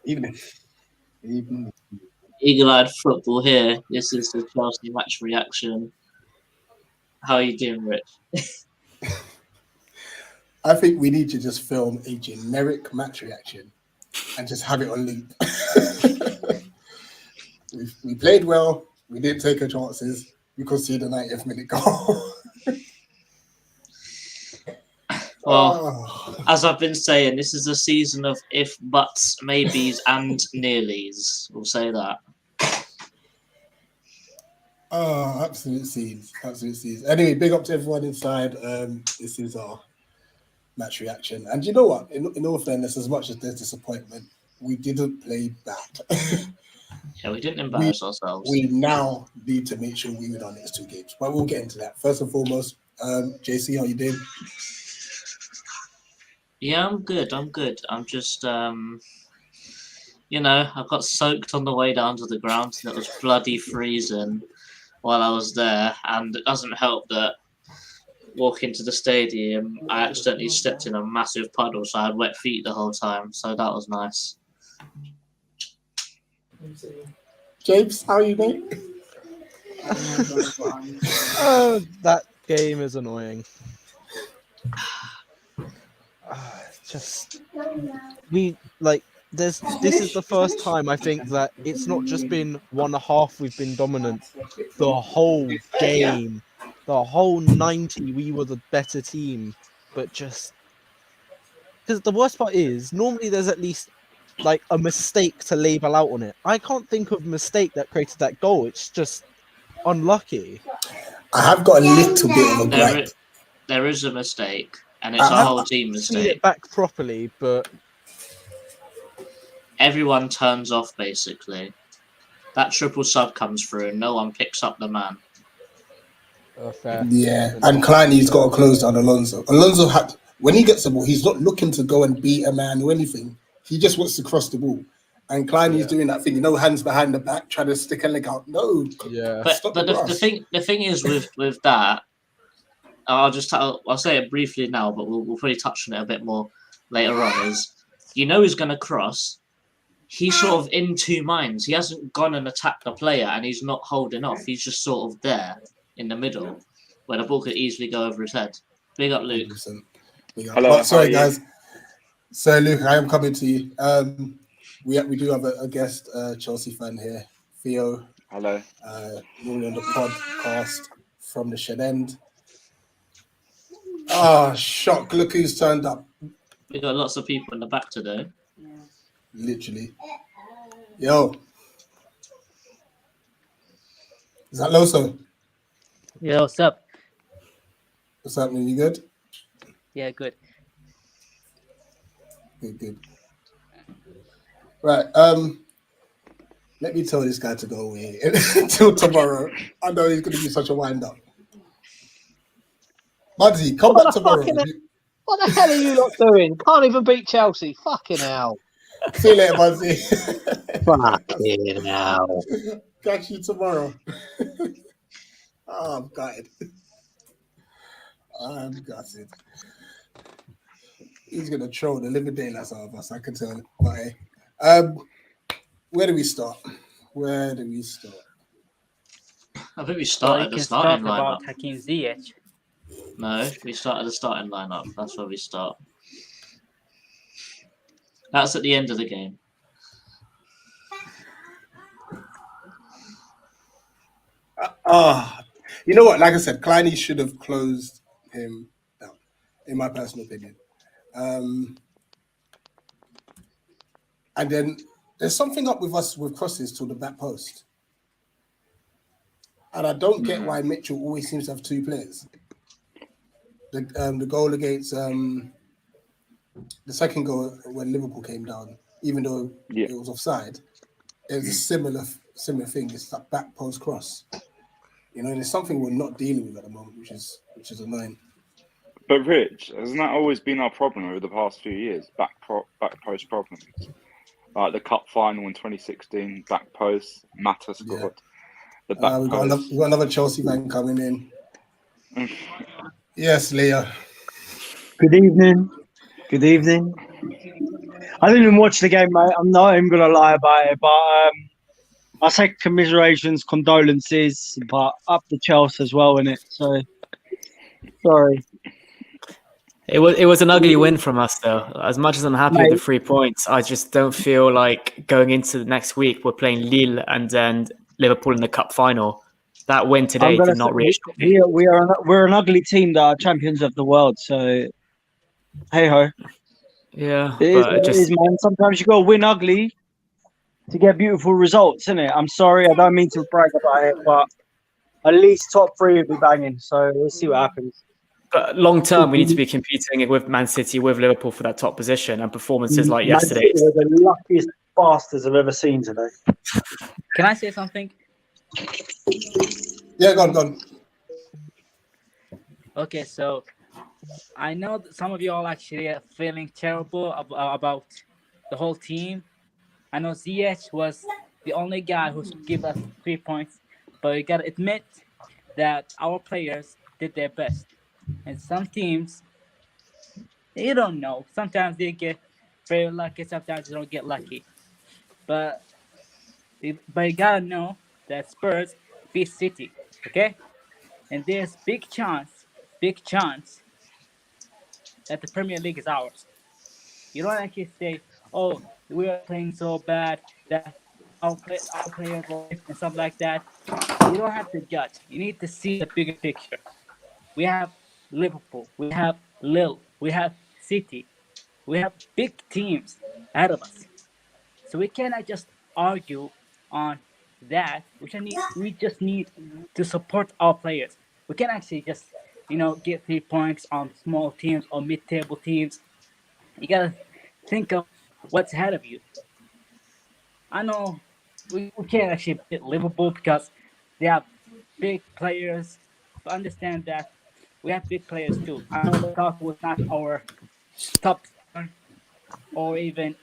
Evening. Evening. Eagle-eyed football here. This is the Chelsea match reaction. How are you doing, Rich? I think we need to just film a generic match reaction and just have it on loop. we played well. We didn't take our chances. We conceded the 90th minute goal. Well, as I've been saying, this is a season of if, buts, maybes, and nearlies. We'll say that. Absolute scenes. Anyway, big up to everyone inside. This is our match reaction. And you know what? In all fairness, as much as there's disappointment, we didn't play bad. Yeah, we didn't embarrass ourselves. We now need to make sure we win our next two games. But we'll get into that. First and foremost, JC, how you doing? Yeah, I'm good. I'm just, I got soaked on the way down to the ground and it was bloody freezing while I was there. And it doesn't help that walking to the stadium, I accidentally stepped in a massive puddle, so I had wet feet the whole time. So that was nice. James, how are you doing? That game is annoying. This is the first time I think that it's not just been 1.5 we've been dominant. The whole game, the whole 90, we were the better team. But just because the worst part is normally there's at least like a mistake to label out on it. I can't think of a mistake that created that goal. It's just unlucky. I have got a little bit of a gripe. There is a mistake, and it's a whole team mistake. See it back properly, but everyone turns off basically. That triple sub comes through, and no one picks up the man. Fair. Yeah, and Kleini's got to close down Alonso. Alonso when he gets the ball, he's not looking to go and beat a man or anything. He just wants to cross the ball. And Kleini's doing that thing, hands behind the back, trying to stick a leg out. No. Yeah. But the thing is with that, I'll say it briefly now, but we'll probably touch on it a bit more later on, is he's going to cross. He's sort of in two minds. He hasn't gone and attacked the player, and he's not holding off. He's just sort of there in the middle where the ball could easily go over his head. Big up, Luke. Hello. Sorry, guys. So, Luke, I am coming to you. We do have a guest Chelsea fan here, Theo. Hello. You're on the podcast from the Shed End. Shock. Look who's turned up. We got lots of people in the back today. Literally. Yo. Is that Loso? Yeah, what's up? What's happening? You good? Yeah, good. Good. Right. Let me tell this guy to go away until tomorrow. I know he's going to be such a wind-up. Muddy, come back tomorrow. What the hell are you lot doing? Can't even beat Chelsea. Fucking hell. See you later, Muddy. Fucking hell. Catch you tomorrow. I'm gutted. I'm gutted. He's going to troll the living daylights out of us, I can tell. But, hey, where do we start? I think we started at the starting lineup. Hakim Ziyech. No, we started the starting lineup. That's where we start. That's at the end of the game. You know what? Like I said, Kleiny should have closed him down, in my personal opinion. And then there's something up with us with crosses to the back post. And I don't get why Mitchell always seems to have two players. The goal against the second goal when Liverpool came down, even though it was offside, it was a similar thing. It's that back post cross. And it's something we're not dealing with at the moment, which is annoying. But Rich, hasn't that always been our problem over the past few years? Back post problems. Like the cup final in 2016, back post, Mata scored. Yeah. The back we've got another Chelsea man coming in. Yes, Leah. Good evening. I didn't watch the game, mate. I'm not even gonna lie about it, but I say commiserations, condolences, but up to Chelsea as well, innit? So sorry. It was an ugly win from us, though. As much as I'm happy with the 3 points, I just don't feel like going into the next week we're playing Lille and then Liverpool in the cup final. That win today did not reassure me. We're an ugly team that are champions of the world. So hey ho. Yeah, It is, man. Sometimes you gotta win ugly to get beautiful results, innit? I'm sorry, I don't mean to brag about it, but at least top 3 will be banging. So we'll see what happens. But long term, we need to be competing with Man City, with Liverpool for that top position, and performances like yesterday. They're the luckiest bastards I've ever seen today. Can I say something? Yeah, go on. Okay, so I know that some of you all actually are feeling terrible about the whole team. I know Ziyech was the only guy who gave us 3 points, but you gotta admit that our players did their best. And some teams, you don't know. Sometimes they get very lucky, sometimes they don't get lucky. But you gotta know that Spurs beat City, okay? And there's big chance that the Premier League is ours. You don't actually say, oh, we are playing so bad that our players will and stuff like that. You don't have to judge. You need to see the bigger picture. We have Liverpool, we have Lille, we have City, we have big teams ahead of us. So we cannot just argue on that. We just need to support our players. We can actually just, get 3 points on small teams or mid-table teams. You gotta think of what's ahead of you. I know we can't actually beat Liverpool because they have big players, but understand that we have big players too. I know Lukaku was not our top star, or even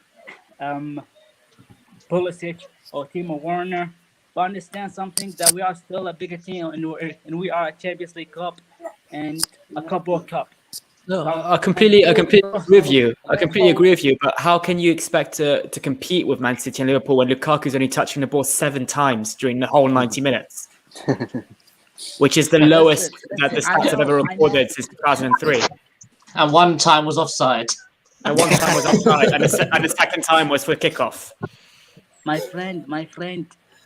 Pulisic or Timo Werner. But understand something, that we are still a bigger team, and we are a Champions League Cup and a Club World Cup. No, I completely agree with you. But how can you expect to compete with Man City and Liverpool when Lukaku's only touching the ball 7 times during the whole 90 minutes? Which is the lowest that the stats have ever recorded since 2003. And one time was offside. And one time was offside, and the second time was for kickoff. My friend,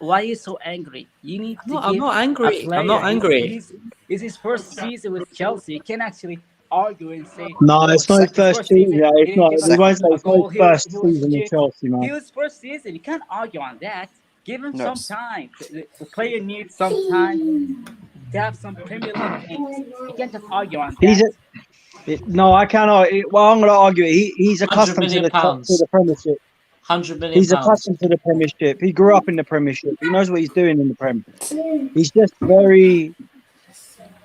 why are you so angry? You need to. I'm not angry. I'm not angry. It's his first season with Chelsea. You can actually argue and say, no, it's not his first season. Yeah, it's not. He won't say it's not his first season in Chelsea, man. He was first season. You can't argue on that. Give him some time. The player needs some time to have some Premier League games. You can't just argue on that. No, I cannot. Well, I'm going to argue. He's accustomed to the Premiership. 100 million. He's accustomed to the Premiership. He grew up in the Premiership. He knows what he's doing in the Premier. He's just very.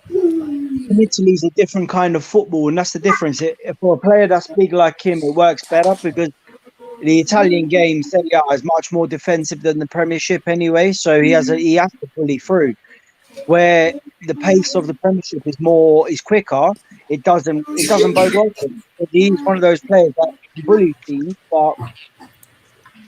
In Italy, it's a different kind of football, and that's the difference. For a player that's big like him, it works better because the Italian game, Serie A, is much more defensive than the Premiership anyway. So he has to pull it through. Where the pace of the Premiership is quicker, it doesn't bode well for him. He's one of those players that bully teams, but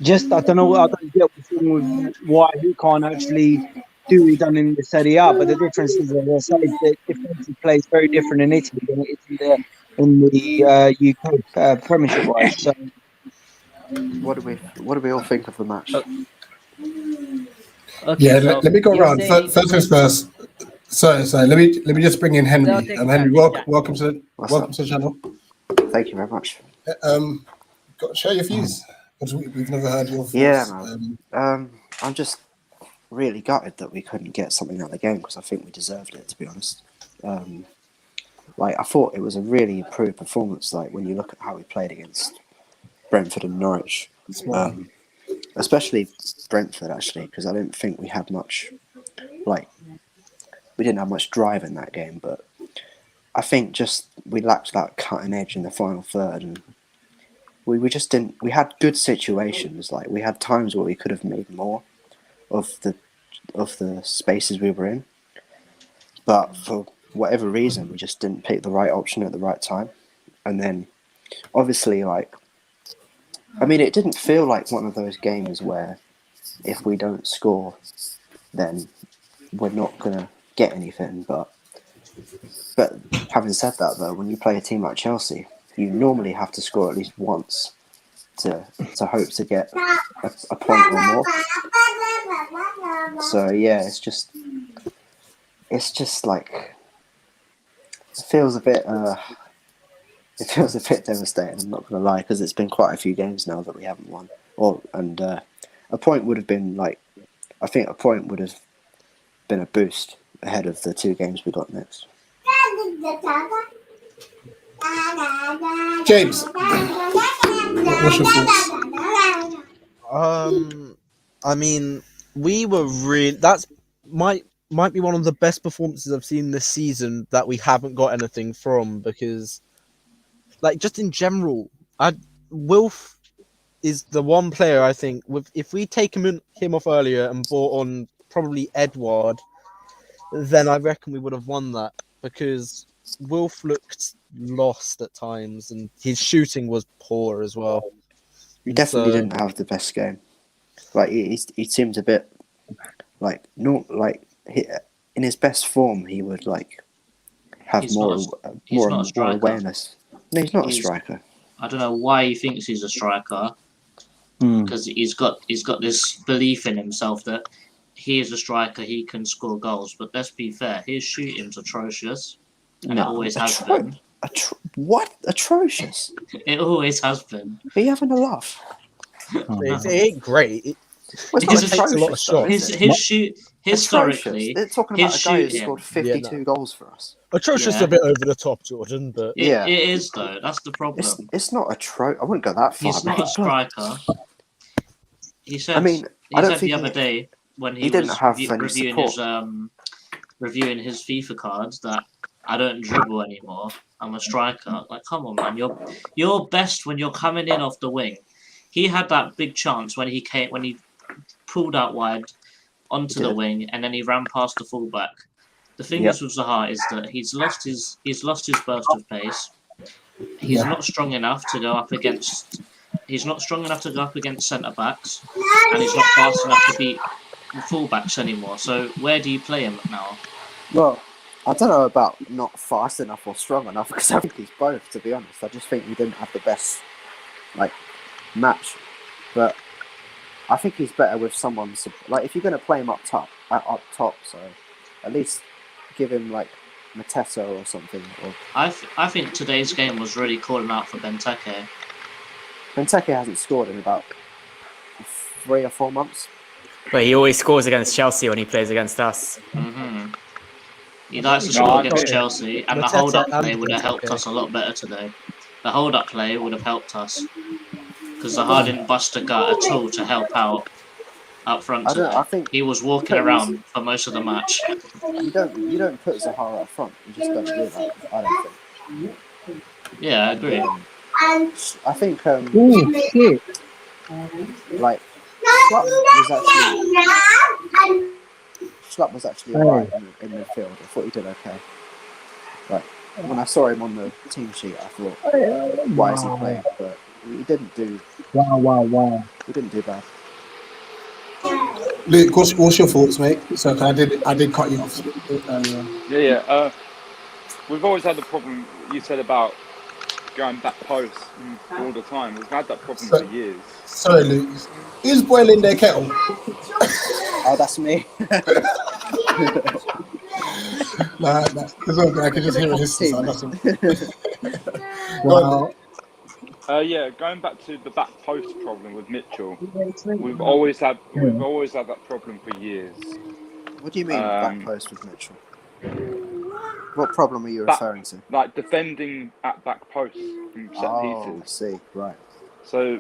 just I don't get with why he can't actually do what he done in the Serie A. But the difference is the defensive play is very different in Italy than it is in the UK Premiership wise. So. What do we all think of the match? Okay, yeah, let me go around. First things first. Sorry. Let me just bring in Henry. Henry, welcome to the channel. Thank you very much. Share your views, because we've never heard your views. Yeah, man. I'm just really gutted that we couldn't get something out of the game because I think we deserved it, to be honest. I thought it was a really improved performance. Like when you look at how we played against Brentford and Norwich, especially Brentford, actually, because I didn't think we had much. We didn't have much drive in that game, but I think just we lacked that cutting edge in the final third, and we just didn't. We had good situations, like we had times where we could have made more of the spaces we were in, but for whatever reason, we just didn't pick the right option at the right time. And then, obviously, I mean, it didn't feel like one of those games where if we don't score, then we're not gonna get anything. But having said that, though, when you play a team like Chelsea, you normally have to score at least once to hope to get a point or more. So yeah, it's just like it feels a bit devastating. I'm not gonna lie, because it's been quite a few games now that we haven't won. A point would have been like, I think a point would have been a boost ahead of the 2 games we got next. James, what's your thoughts? I mean, we were really. That's might be one of the best performances I've seen this season that we haven't got anything from, because, like, just in general, Wilf is the one player I think if we take him off earlier and brought on probably Edouard, then I reckon we would have won that, because Wilf looked lost at times and his shooting was poor as well. He definitely didn't have the best game. Like he seemed a bit like in his best form he would like have more awareness. No, he's not a striker. I don't know why he thinks he's a striker, because he's got this belief in himself that he is a striker, he can score goals. But let's be fair, his shooting's atrocious, and it always has been. What? Atrocious? It always has been. Are you having a laugh? It ain't great. It takes a lot of shots. Historically, they're talking about a guy who scored 52 goals for us. Atrocious a bit over the top, Jordan, but it is though. That's the problem. It's not I wouldn't go that far. He's not a striker. He said. I don't said think the other day when he didn't was have any reviewing his FIFA cards that I don't dribble anymore. I'm a striker. Like, come on, man. You're best when you're coming in off the wing. He had that big chance when he pulled out wide onto the wing, and then he ran past the fullback. The thing is with Zaha is that he's lost his burst of pace. He's not strong enough to go up against. He's not strong enough to go up against centre backs, and he's not fast enough to beat fullbacks anymore. So where do you play him now? Well, I don't know about not fast enough or strong enough, because I think he's both. To be honest, I just think he didn't have the best match, but I think he's better with someone like if you're going to play him up top. So at least give him like Matesso or something. Or I think today's game was really calling out for Benteke. Benteke hasn't scored in about 3 or 4 months. But he always scores against Chelsea when he plays against us. Mm-hmm. He likes to score against Chelsea, and the hold-up play would have helped us a lot better today. The hold-up play would have helped us, because Zaha didn't bust a gut at all to help out up front today. I think he was walking around for most of the match. You don't put Zaha up front. You just don't do that. I don't think. Yeah, I agree. I think like Schlupp was actually alright in midfield. I thought he did okay. Like when I saw him on the team sheet, I thought, why is he playing? But he didn't do. Wow! He didn't do bad. Luke, what's your thoughts, mate? So I did cut you off earlier. Yeah. We've always had the problem you said about going back post all the time. We've had that problem for years. Sorry, Luke. Who's boiling their kettle? Oh, that's me. Nah, it's okay. I can just hear it hissing. Wow. Going back to the back post problem with Mitchell, we've always had that problem for years. What do you mean back post with Mitchell? What problem are you referring to? Like defending at back post from set pieces. I see. Right. So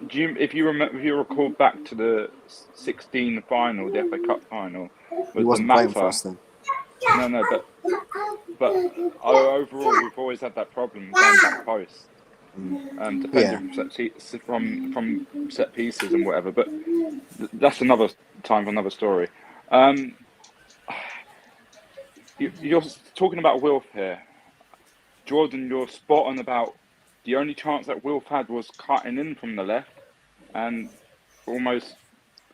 if you recall back to the 2016 final, the FA Cup final, He wasn't playing for us then. No, but overall we've always had that problem going back post. Defending from set pieces and whatever, but that's another time for another story. You're talking about Wilf here, Jordan. You're spot on about the only chance that Wilf had was cutting in from the left and almost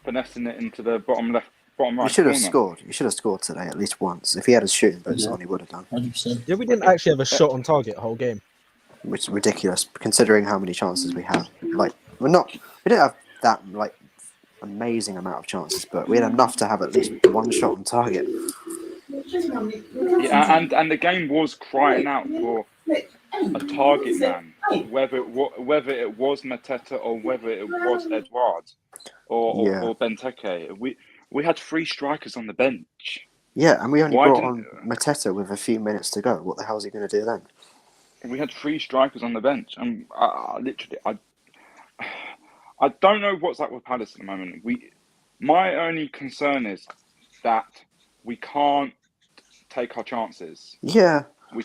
finessing it into the bottom right You should have corner. scored. You should have scored today at least once. If he had his shooting boots on, he would have done. 100%. Yeah, we didn't actually have a shot on target the whole game. Which is ridiculous considering how many chances we had. Like we didn't have that like amazing amount of chances, but we had enough to have at least one shot on target. Yeah, and the game was crying out for a target man, whether it was Mateta or whether it was Edouard or Benteke. We had 3 strikers on the bench. Yeah, and we only brought on Mateta with a few minutes to go. What the hell is he going to do then? We had 3 strikers on the bench, and I don't know what's up with Palace at the moment. My only concern is that we can't take our chances. Yeah, we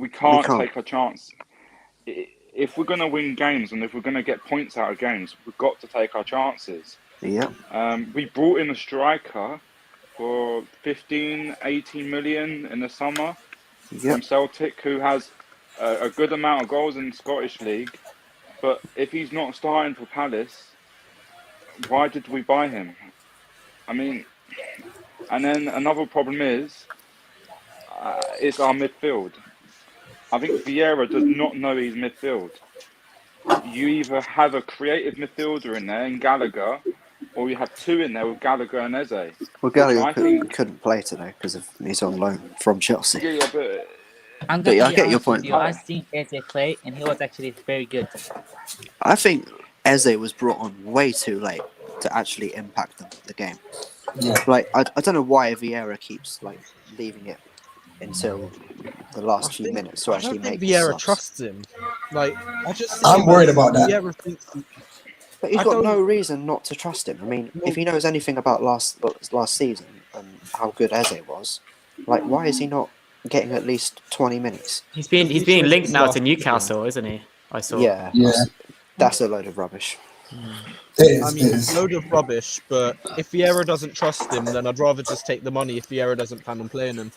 can't take our chance. If we're going to win games and if we're going to get points out of games, we've got to take our chances. Yeah. We brought in a striker for 15, 18 million in the summer from Celtic, who has a good amount of goals in the Scottish League. But if he's not starting for Palace, why did we buy him? I mean, and then another problem is it's our midfield. I think Vieira does not know his midfield. You either have a creative midfielder in there in Gallagher, or you have 2 in there with Gallagher and Eze. Well, Gallagher couldn't play today because he's on loan from Chelsea. Yeah, but I'm gonna I be get your honest with point. you. I seen Eze play, and he was actually very good. I think Eze was brought on way too late to actually impact the game. Yeah. Like I don't know why Vieira keeps like leaving it until the last few minutes to I actually don't think make Vieira subs. trusts him. Like, I'm worried about that. Vieira thinks But he's got no reason not to trust him. I mean, if he knows anything about last season and how good Eze was, like, why is he not getting at least 20 minutes? He's being linked now to Newcastle, isn't he? I saw. Yeah. That's a load of rubbish. I mean, it's a load of rubbish, but if Vieira doesn't trust him, then I'd rather just take the money if Vieira doesn't plan on playing him.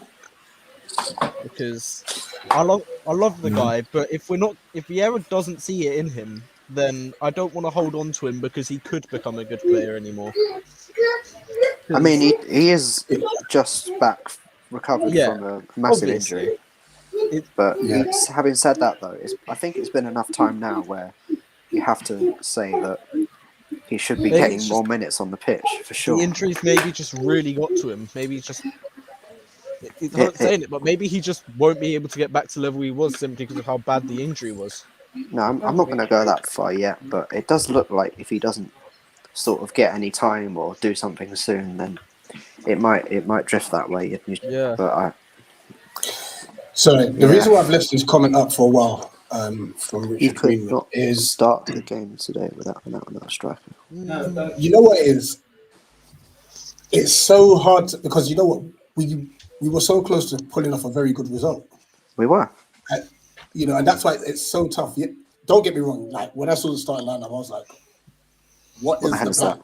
Because I love the guy, but if Vieira doesn't see it in him, then I don't want to hold on to him because he could become a good player anymore. I mean, he is just back recovered from a massive injury. But having said that, though, I think it's been enough time now where you have to say that he should be getting more minutes on the pitch, for sure. The injuries maybe just really got to him. Maybe he's just... It's not saying it, but maybe he just won't be able to get back to the level he was simply because of how bad the injury was. No, I'm not going to go that far yet, but it does look like if he doesn't sort of get any time or do something soon, then it might drift that way. Yeah. But Sorry, the reason why I've left this comment up for a while from Richard Greenwood is start the game today without another striker. You know what it is? It's so hard because you know what, we were so close to pulling off a very good result. We were. And that's why it's so tough. Don't get me wrong. Like when I saw the starting lineup, I was like, "What is the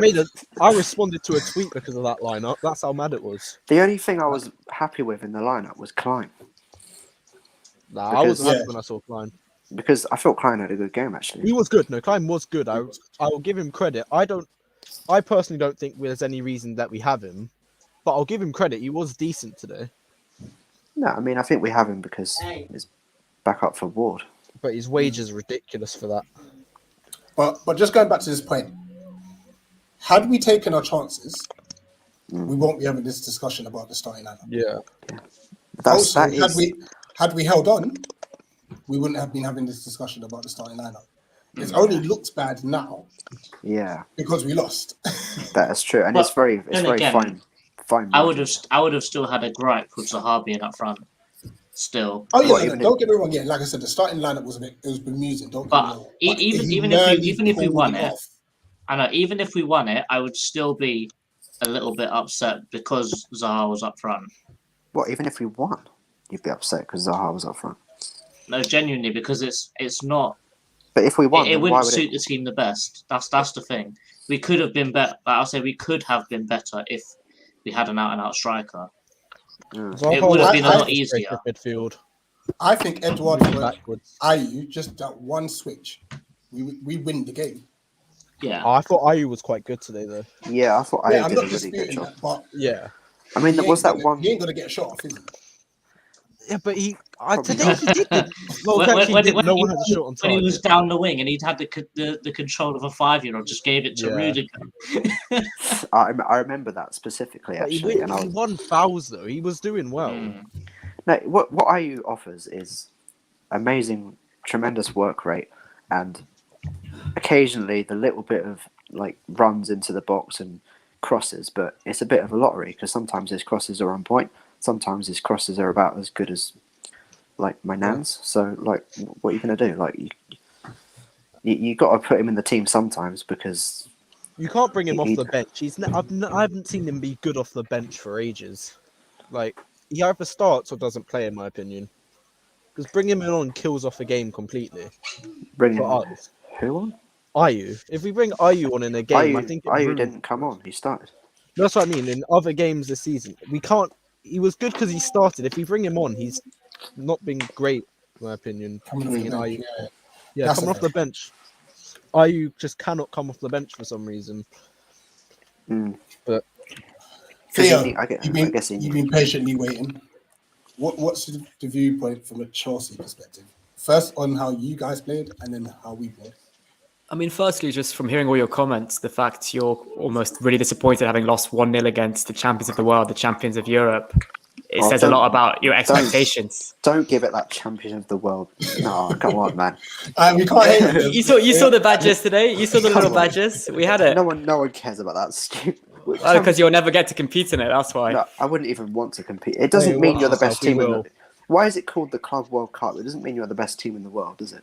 plan?" I responded to a tweet because of that lineup. That's how mad it was. The only thing I was happy with in the lineup was Klein. I wasn't happy when I saw Klein. Because I thought Klein had a good game, actually. He was good. No, Klein was good. I will give him credit. I personally don't think there's any reason that we have him, but I'll give him credit. He was decent today. No, I mean, I think we have him because he's back up for Ward. But his wages are ridiculous for that. But just going back to this point, had we taken our chances, we won't be having this discussion about the starting lineup. Yeah. Had we held on, we wouldn't have been having this discussion about the starting lineup. It only looks bad now. Yeah. Because we lost. That is true, and it's very fine. I would have still had a gripe with Zaha being up front. Still. Oh yeah, don't get me wrong. Yeah, like I said, the starting lineup was bemusing. Even if we won it, I know. Even if we won it, I would still be a little bit upset because Zaha was up front. What? Even if we won, you'd be upset because Zaha was up front? No, genuinely, because it's not. But if we won, it wouldn't suit the team the best. That's the thing. We could have been better. I'll say we could have been better if we had an out-and-out striker. It would have been a lot easier. Midfield. I think Edouard for backwards. Ayew, just that one switch, we win the game. Yeah. I thought Ayew was quite good today, though. Yeah, I thought Yeah, I I'm did not a really good disputing job. that, but Yeah. I mean, there he was ain't that gonna- one. He ain't gonna get shot off, is he? Yeah, but Probably today not. he did. Well, When- he actually when- did. when No he one had a shot on When he was target. down the wing and he'd had the control of a 5-year-old, just gave it to Yeah. Rudiger. I remember that specifically, But actually. And I he was, won fouls though. He was doing well. Mm. no, what Ayew offers is amazing, tremendous work rate, and occasionally the little bit of like runs into the box and crosses. But it's a bit of a lottery because sometimes his crosses are on point, sometimes his crosses are about as good as like my nan's. So like, what are you gonna do? Like you got to put him in the team sometimes because You can't bring him off He- the bench. I haven't seen him be good off the bench for ages. Like he either starts or doesn't play, in my opinion. Because bringing him on kills off a game completely. bring him For us, who on? Ayew. If we bring Ayew on in a game, I think it Ayew ruins- didn't come on. He started. That's what I mean. In other games this season, we can't. He was good because he started. If we bring him on, he's not been great, in my opinion. Coming off the Bringing bench, Ayew- yeah. Yeah, That's coming a off the bench. Ayew just cannot come off the bench for some reason. Mm. But 'Cause Theo, I guess he you've been patiently waiting. What's the viewpoint from a Chelsea perspective? First on how you guys played, and then how we played. I mean, firstly, just from hearing all your comments, the fact you're almost really disappointed having lost 1-0 against the champions of the world, the champions of Europe, it Oh, says a don't- lot about your expectations. Don't give it that champion of the world. No, come on, man. We can't hear you. You saw the badges today. You saw the little Come on. badges. We had it. No one cares about that stupid. Because you'll never get to compete in it. That's why. No, I wouldn't even want to compete. It doesn't Hey, mean watch you're the yourself, best we team in will. the. Why is it called the Club World Cup? It doesn't mean you're the best team in the world, does it?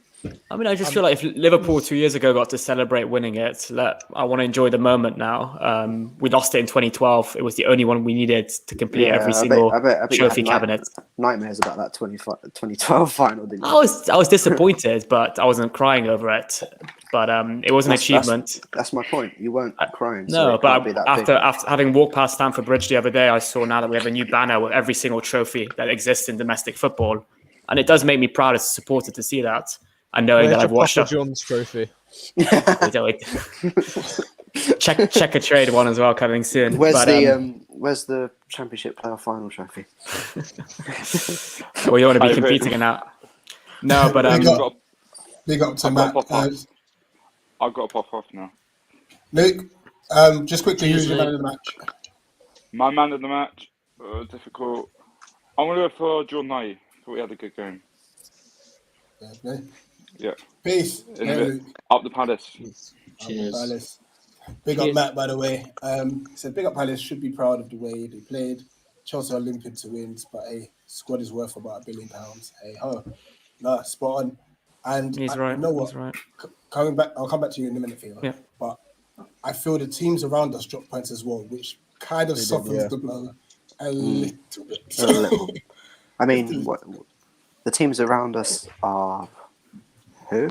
I mean, I just feel like if Liverpool 2 years ago got to celebrate winning it, I want to enjoy the moment now. We lost it in 2012. It was the only one we needed to complete every single I bet you trophy had cabinet. nightmares about that 2012 final, didn't you? I was disappointed, but I wasn't crying over it. But it was an achievement. That's my point. You weren't crying. so No, it can't be but that big. after having walked past Stamford Bridge the other day, I saw now that we have a new banner with every single trophy that exists in domestic football, and it does make me proud as a supporter to see that, and knowing where's that your I've watched Papa a John's trophy? check a trade one as well coming soon. Where's But, where's the Championship playoff final trophy? we don't want to be Hey, competing in that. No, but Big I've up, big up to I've Matt. got to pop off. I've got to pop off now. Luke, just quickly, who's Cheers, your man of Luke. the match? My man of the match, difficult. I'm going to go for Jordan Ayew. Thought we had a good game. Okay. Yeah. Peace. In Yeah, a bit. Luke. Up the Palace. Cheers. Palace. Big up Cheers. Matt, by the way. He said Big up Palace should be proud of the way they played. Chelsea are limping to wins, but a squad is worth about £1 billion. Hey ho, no, spot on. And he's I- right. You know what? He's right. Coming back, I'll come back to you in a minute, Theo. Yeah. But I feel the teams around us drop points as well, which kind of They did, softens yeah. the blow a little bit. A little. I mean, the teams around us are who?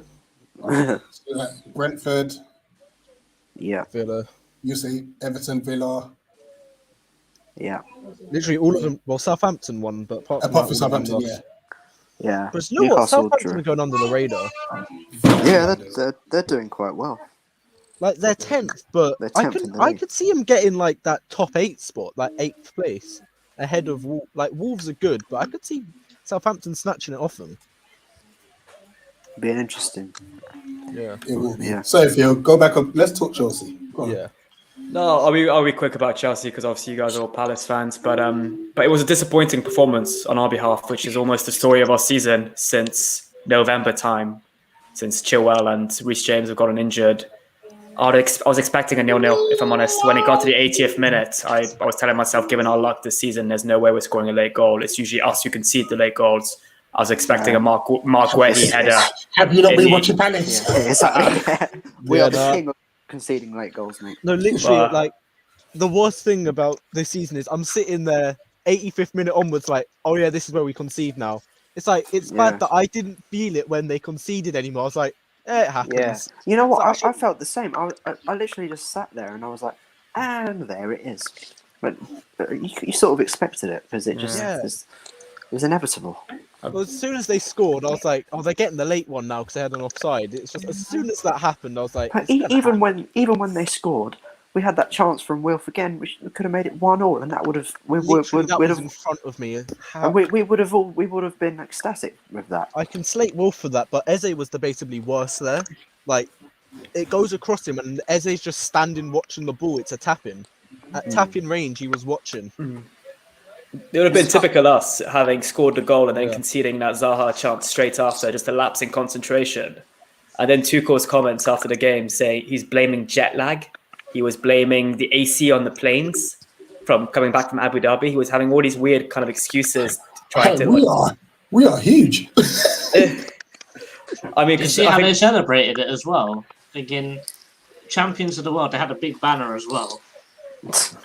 So, like, Brentford, Yeah, Villa. you say Everton, Villa, yeah, Literally all of them. Well, Southampton won, but apart from, apart that, from all of them Southampton, lost. yeah. yeah. But you know what? Newcastle Southampton drew. are going under the radar. Yeah, they're doing quite well. Like they're 10th, but They're I 10th could in the I league. could see them getting like that top 8 spot, like 8th place, ahead of like Wolves are good, but I could see Southampton snatching it off them. Being interesting. Yeah, It will be. Yeah. So, Theo, go back up. Let's talk Chelsea. Go on. yeah. No, I'll be quick about Chelsea because obviously you guys are all Palace fans, but it was a disappointing performance on our behalf, which is almost the story of our season since November time, since Chilwell and Reece James have gotten injured. I was expecting a 0-0, if I'm honest. When it got to the 80th minute, I was telling myself, given our luck this season, there's no way we're scoring a late goal. It's usually us who concede the late goals. I was expecting a Mark Guehi header. Have you not been Any- watching Palace? Yeah, exactly. We Yeah, are the no. king of conceding late goals, mate. No, literally, But- like the worst thing about this season is I'm sitting there 85th minute onwards, like, oh yeah, this is where we concede now. It's like it's Yeah. bad that I didn't feel it when they conceded anymore. I was like, it happens. Yeah. You know what? So I felt the same. I literally just sat there and I was like, and there it is. But you sort of expected it because it just. Yeah. it's- was inevitable. Well, as soon as they scored, I was like, "Oh, they're getting the late one now because they had an offside." It's just as soon as that happened, I was like, But it's gonna even happen. when they scored, we had that chance from Wilf again, which could have made it 1-1, and that would have Literally, that we'd was have in front of me. How... and we would have been ecstatic with that. I can slate Wolf for that, but Eze was debatably worse there. Like, it goes across him, and Eze's just standing watching the ball. It's a tap-in. At tap-in range, he was watching. It would have been typical us having scored the goal and then Yeah. conceding that Zaha chance straight after, just a lapse in concentration. And then Tuchel's comments after the game saying he's blaming jet lag. He was blaming the AC on the planes from coming back from Abu Dhabi. He was having all these weird kind of excuses to try Hey, to. we are huge. I mean, You see how they celebrated it as well? Thinking champions of the world, they had a big banner as well.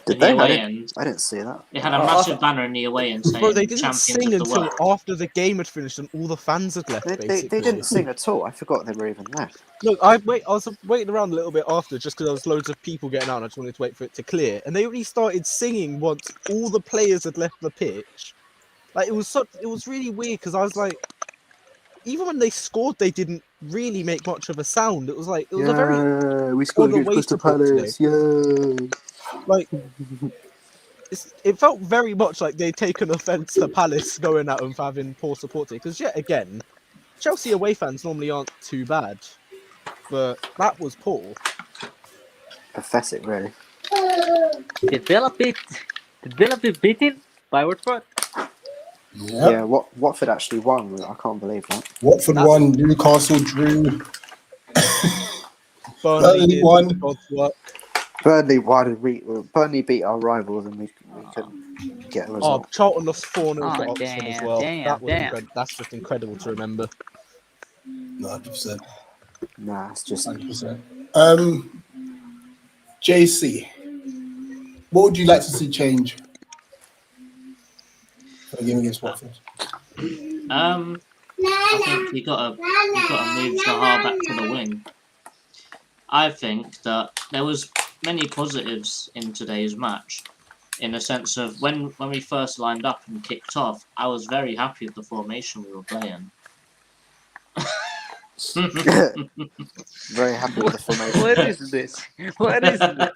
Did in they? the away end. I didn't see that. They had a massive banner in the away end saying Bro, they didn't champions sing of the until world. after the game had finished and all the fans had left. They didn't sing at all. I forgot they were even there. Look, I was waiting around a little bit after just because there was loads of people getting out and I just wanted to wait for it to clear. And they only started singing once all the players had left the pitch. Like, it was really weird because I was like, even when they scored, they didn't really make much of a sound. It was like, it was a very... we scored against Crystal Palace, yeah. Like, it felt very much like they'd taken offence to Palace going out and having poor support here. Because yet again, Chelsea away fans normally aren't too bad. But that was poor. Pathetic, really. Did Villa be beaten by Watford? Yeah. Yeah, Watford actually won. I can't believe that. Watford won, Newcastle drew. Burnley won. God's work. Burnley beat our rivals and we couldn't get a Oh, result. Charlton lost 4-0 to Oh, Oxford as damn, well. damn. That's just incredible to remember. 100%. Nah, it's just 100%. JC, what would you like to see change for the game against Watford? I think you gotta move Zaha back to the wing. I think that there was many positives in today's match, in the sense of when we first lined up and kicked off, I was very happy with the formation we were playing. very happy with the formation. What is this? What is this?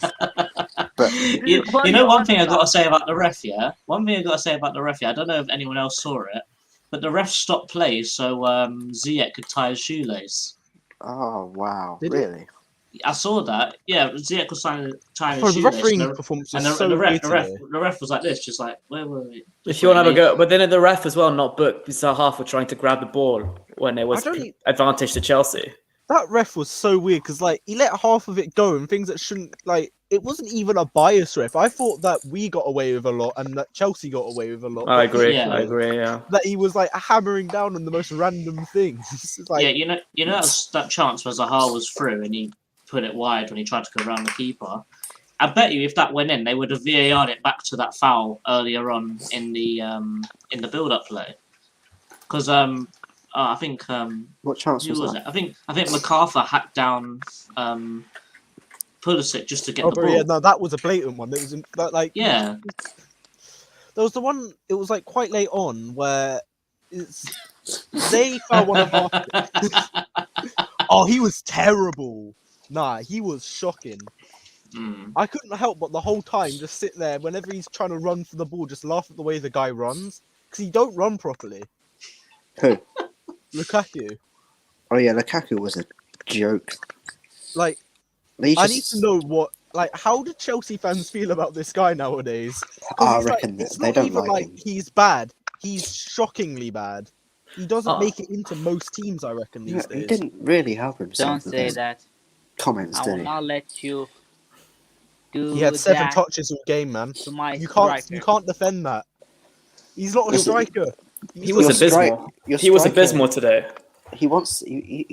But You know one thing I got to say about the ref, yeah? One thing I got to say about the ref, yeah? I don't know if anyone else saw it, but the ref stopped play so Ziyech could tie his shoelace. oh wow, Did he? really? I saw that. Yeah, Ziyech was tying Bro, his the shoelace. refereeing performance And was the, so the, ref, weird the, ref, today. the ref was like this, just like, wait. If you want to have a go, but then the ref as well not booked Zaha for trying to grab the ball when there was I don't- advantage to Chelsea. That ref was so weird because, like, he let half of it go and things that shouldn't, like, it wasn't even a bias ref. I thought that we got away with a lot and that Chelsea got away with a lot. I but agree. Yeah. I agree. Yeah. that he was, like, hammering down on the most random things. It's like, Yeah, you know that chance where Zaha was through and he put it wide when he tried to go around the keeper. I bet you if that went in, they would have VAR'd it back to that foul earlier on in the build-up play. Because I think What chance who was was that? it? I think MacArthur hacked down Pulisic just to get oh, the bro, ball. yeah, no, that was a blatant one. It was, like, Yeah, there was the one, it was, like, quite late on where they found one of our... Oh, he was terrible. Nah, he was shocking. Mm. I couldn't help but the whole time just sit there whenever he's trying to run for the ball, just laugh at the way the guy runs because he don't run properly. Who? Lukaku. Oh yeah, Lukaku was a joke. Like, He I just- need to know what, like, how do Chelsea fans feel about this guy nowadays? 'Cause I he's, like, reckon that it's they not don't even like like him. he's bad. He's shockingly bad. He doesn't Oh. make it into most teams, I reckon, these He days. didn't really help himself Don't with say his that. comments, I did will he? not let you do He had 7 that touches all game, man. to my You striker. can't defend that. He's not a Yes. striker. He was abysmal. He was abysmal today. He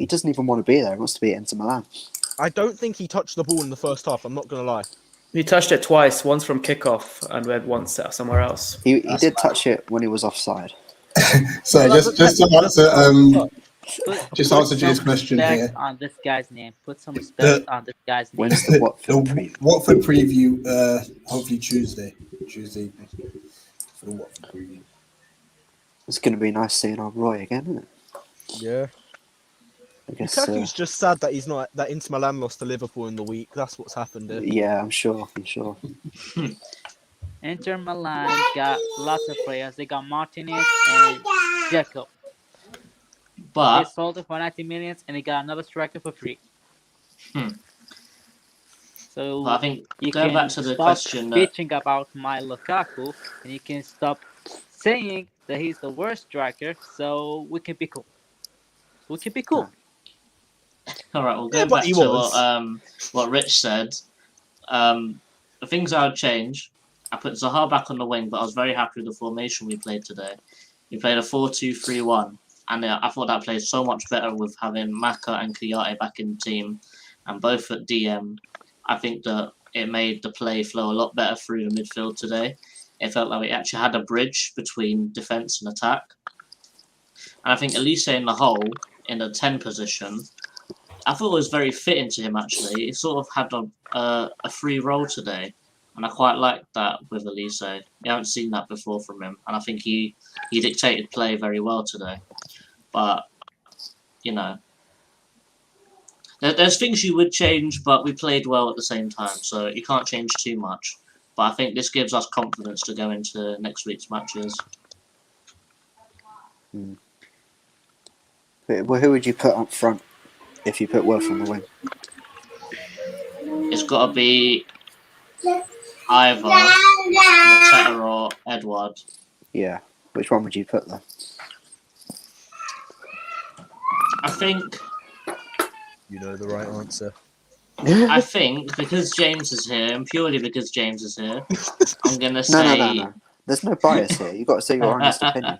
doesn't even want to be there. He wants to be at Inter Milan. I don't think he touched the ball in the first half. I'm not gonna lie. He touched it twice, once from kickoff and then once somewhere else. He did touch it when he was offside. So Well, just to answer just Put answer Jay's some question respect here. on this guy's name. Put some respect on this guy's name. When's the Watford The preview? Watford preview, hopefully Tuesday evening for the Watford preview. It's going to be nice seeing our Roy again, isn't it? Yeah. I guess. Lukaku's just sad that he's not that Inter Milan lost to Liverpool in the week. That's what's happened here. Yeah, I'm sure. Inter Milan got lots of players. They got Martinez and Dzeko. They But sold it for 90 million and they got another striker for free. So I think you going can back to the stop question that bitching about my Lukaku, and you can stop saying that he's the worst striker, so we can be cool. We can be cool. all right, we'll Yeah, go but back he to was. what Rich said. The things I would change. I put Zaha back on the wing, but I was very happy with the formation we played today. We played a 4-2-3-1, and I thought that played so much better with having Maka and Kouyaté back in the team, and both at DM. I think that it made the play flow a lot better through the midfield today. It felt like we actually had a bridge between defence and attack. And I think Elise in the hole, in the 10 position, I thought it was very fitting to him actually. He sort of had a free role today. And I quite liked that with Elise. You haven't seen that before from him. And I think he dictated play very well today. But, you know, there's things you would change, but we played well at the same time. So you can't change too much. But I think this gives us confidence to go into next week's matches. Well, who would you put up front if you put Wolf on the wing? It's got to be either Mateta or Edouard. Yeah. Which one would you put there? I think You know the right answer. I think because James is here, and purely because James is here, I'm gonna No, say. no. There's no bias here. You've got to say your honest opinion.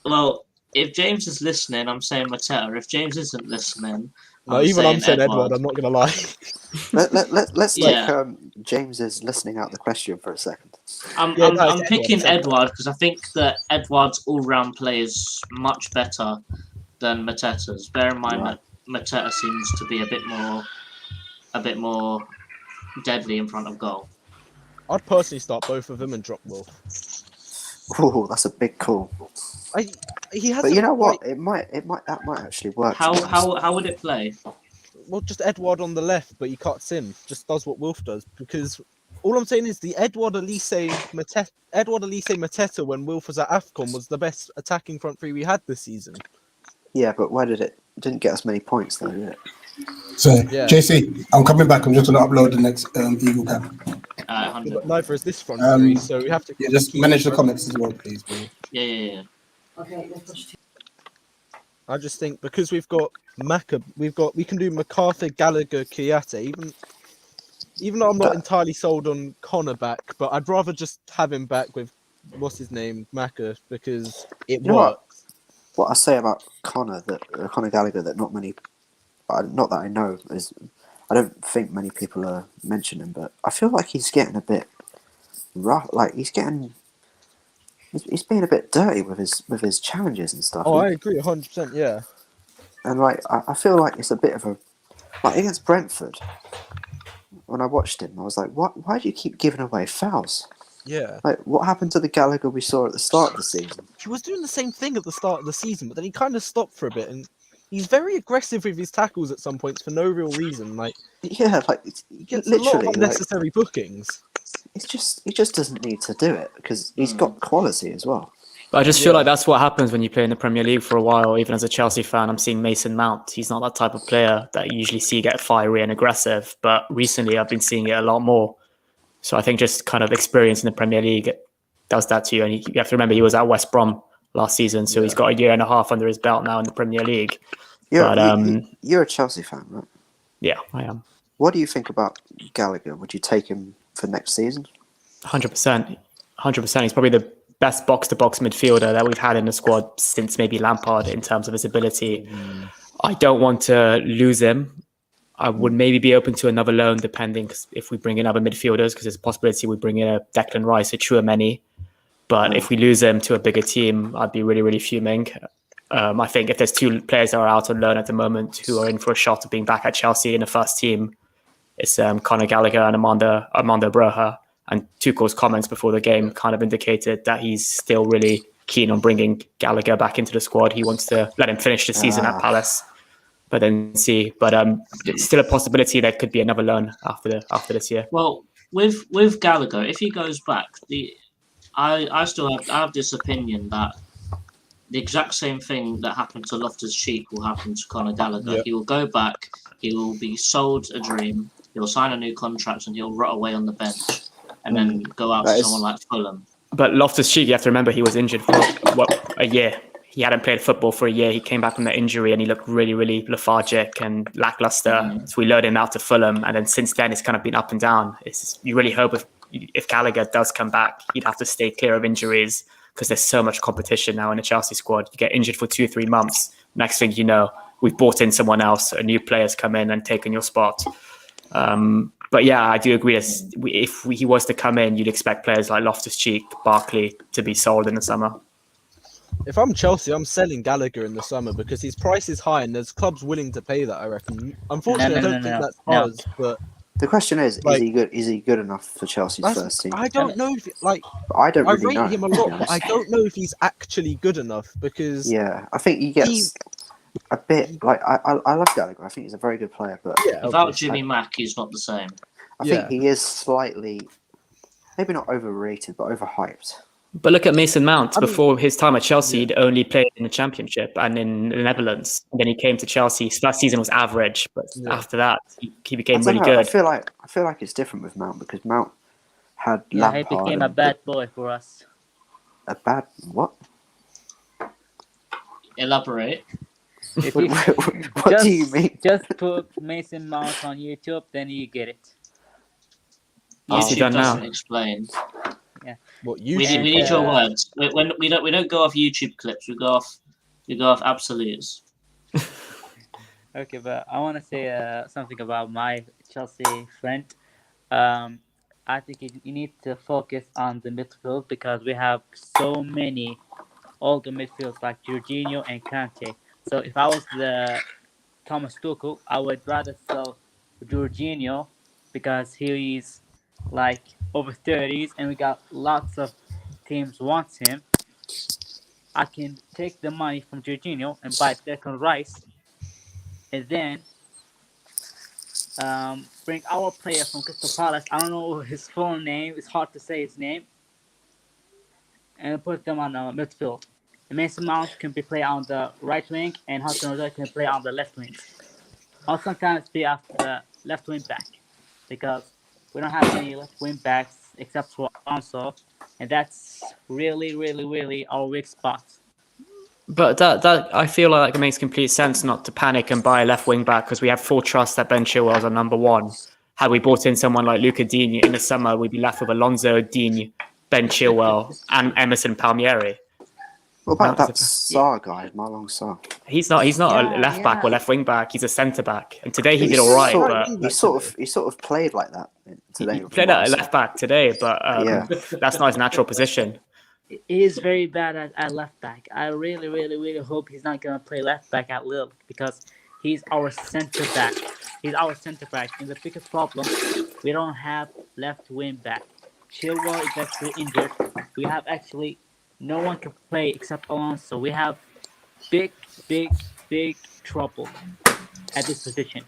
Well, if James is listening, I'm saying Mateta. If James isn't listening, No, even I'm saying Edward. I'm not gonna lie. Let's Yeah. James is listening out the question for a second. I'm it's picking Edouard. Edouard because I think that Edouard's all-round play is much better than Mateta's. Bear in mind that Mateta seems to be a bit more deadly in front of goal. I'd personally start both of them and drop Wolf. Oh, that's a big call. He has. But you know what? That might actually work. How would it play? Well, just Edward on the left, but he cuts in. Just does what Wolf does. Because all I'm saying is the Edward Elise Mateta when Wolf was at AFCON was the best attacking front three we had this season. Yeah, but where did it? Didn't get us many points though, did it? So, Yeah. JC, I'm coming back. I'm just going to upload the next Eagle Cap. 100. But neither is this front three, so we have to. Yeah, just manage the comments as well, please. Bro. Yeah. I just think because we've got Maka, we can do MacArthur, Gallagher, Kouyaté. Even though I'm not entirely sold on Connor back, but I'd rather just have him back with what's his name, Maka, because it You know works. What I say about Connor Gallagher that not that I know is, I don't think many people are mentioning, but I feel like he's getting a bit rough. Like he's being a bit dirty with his challenges and stuff. Oh, I agree 100%. Yeah. And like I feel like it's a bit of a like against Brentford. When I watched him, I was like, "What? Why do you keep giving away fouls? Yeah. Like, what happened to the Gallagher we saw at the start of the season?" He was doing the same thing at the start of the season, but then he kind of stopped for a bit, and he's very aggressive with his tackles at some points for no real reason. Like, Yeah, like he gets literally, a lot of like, unnecessary bookings. he just doesn't need to do it because he's got quality as well. But I just feel like that's what happens when you play in the Premier League for a while. Even as a Chelsea fan, I'm seeing Mason Mount. He's not that type of player that you usually see get fiery and aggressive. But recently, I've been seeing it a lot more. So I think just kind of experience in the Premier League does that to you. And you have to remember he was at West Brom last season, so he's got a year and a half under his belt now in the Premier League. You're a Chelsea fan, right? Yeah, I am. What do you think about Gallagher? Would you take him for next season? 100%. 100%. He's probably the best box-to-box midfielder that we've had in the squad since maybe Lampard in terms of his ability. I don't want to lose him. I would maybe be open to another loan depending if we bring in other midfielders, because there's a possibility we bring in a Declan Rice, a Tchouaméni. But if we lose him to a bigger team, I'd be really, really fuming. I think if there's two players that are out on loan at the moment who are in for a shot of being back at Chelsea in the first team, it's Conor Gallagher and Armando Broja. And Tuchel's comments before the game kind of indicated that he's still really keen on bringing Gallagher back into the squad. He wants to let him finish the season at Palace, but then see. But it's still a possibility there could be another loan after this year. Well, with Gallagher, if he goes back, I still have this opinion that the exact same thing that happened to Loftus-Cheek will happen to Conor Gallagher. Yep. He will go back, he will be sold a dream, he'll sign a new contract, and he'll rot away on the bench and then go out to someone like Fulham. But Loftus-Cheek, you have to remember, he was injured for a year. He hadn't played football for a year. He came back from the injury and he looked really, really lethargic and lackluster. So we loaned him out to Fulham, and then since then it's kind of been up and down. You really hope if Gallagher does come back, he'd have to stay clear of injuries because there's so much competition now in the Chelsea squad. You get injured for 2-3 months. Next thing you know, we've brought in someone else. A new player's come in and taken your spot. But yeah, I do agree. If he was to come in, you'd expect players like Loftus-Cheek, Barkley to be sold in the summer. If I'm Chelsea, I'm selling Gallagher in the summer because his price is high and there's clubs willing to pay that, I reckon. Unfortunately, I don't think that's ours. But the question is he good? Is he good enough for Chelsea's first team? I don't know if I don't really know. I rate him a lot, but I don't know if he's actually good enough because I think he gets a bit like I love Gallagher. I think he's a very good player, but without Jimmy Mack, he's not the same. I think he is slightly, maybe not overrated, but overhyped. But look at Mason Mount. Before his time at Chelsea, he'd only played in the Championship and in the Netherlands. And then he came to Chelsea. His first season was average, but after that, he became really good. I feel like it's different with Mount because Mount had Lampard. He became a bad boy for us. A bad what? Elaborate. What do you mean? Just put Mason Mount on YouTube, then you get it. YouTube doesn't explain. Yeah. What we need your words. We don't go off YouTube clips. We go off absolutes. Okay, but I want to say something about my Chelsea friend. I think you need to focus on the midfield because we have so many older midfields like Jorginho and Kante. So if I was the Thomas Tuchel, I would rather sell Jorginho because he's like over 30s and we got lots of teams wants him. I can take the money from Jorginho and buy Declan Rice and then bring our player from Crystal Palace. I don't know his full name. It's hard to say his name. And put them on midfield. Mason Mount can be played on the right wing and Hudson-Odoi can play on the left wing. I'll sometimes be after the left wing back because we don't have any left wing backs except for Alonso, and that's really, really, really our weak spot. But that I feel like it makes complete sense not to panic and buy a left wing back because we have full trust that Ben Chilwell's our number one. Had we brought in someone like Luca Digne in the summer, we'd be left with Alonso, Digne, Ben Chilwell, and Emerson Palmieri. What about that Sarr guy, Marlon Sarr? He's not a left back or left wing back. He's a centre back, and today he did all right. He sort of played like that today. He played at a left back today, but that's not his natural position. He is very bad at left back. I really, really, really hope he's not gonna play left back at Lille because he's our centre back. He's our centre back, and the biggest problem we don't have left wing back. Chilwell is actually injured. We have actually. No one can play except Alonso. We have big trouble at this position.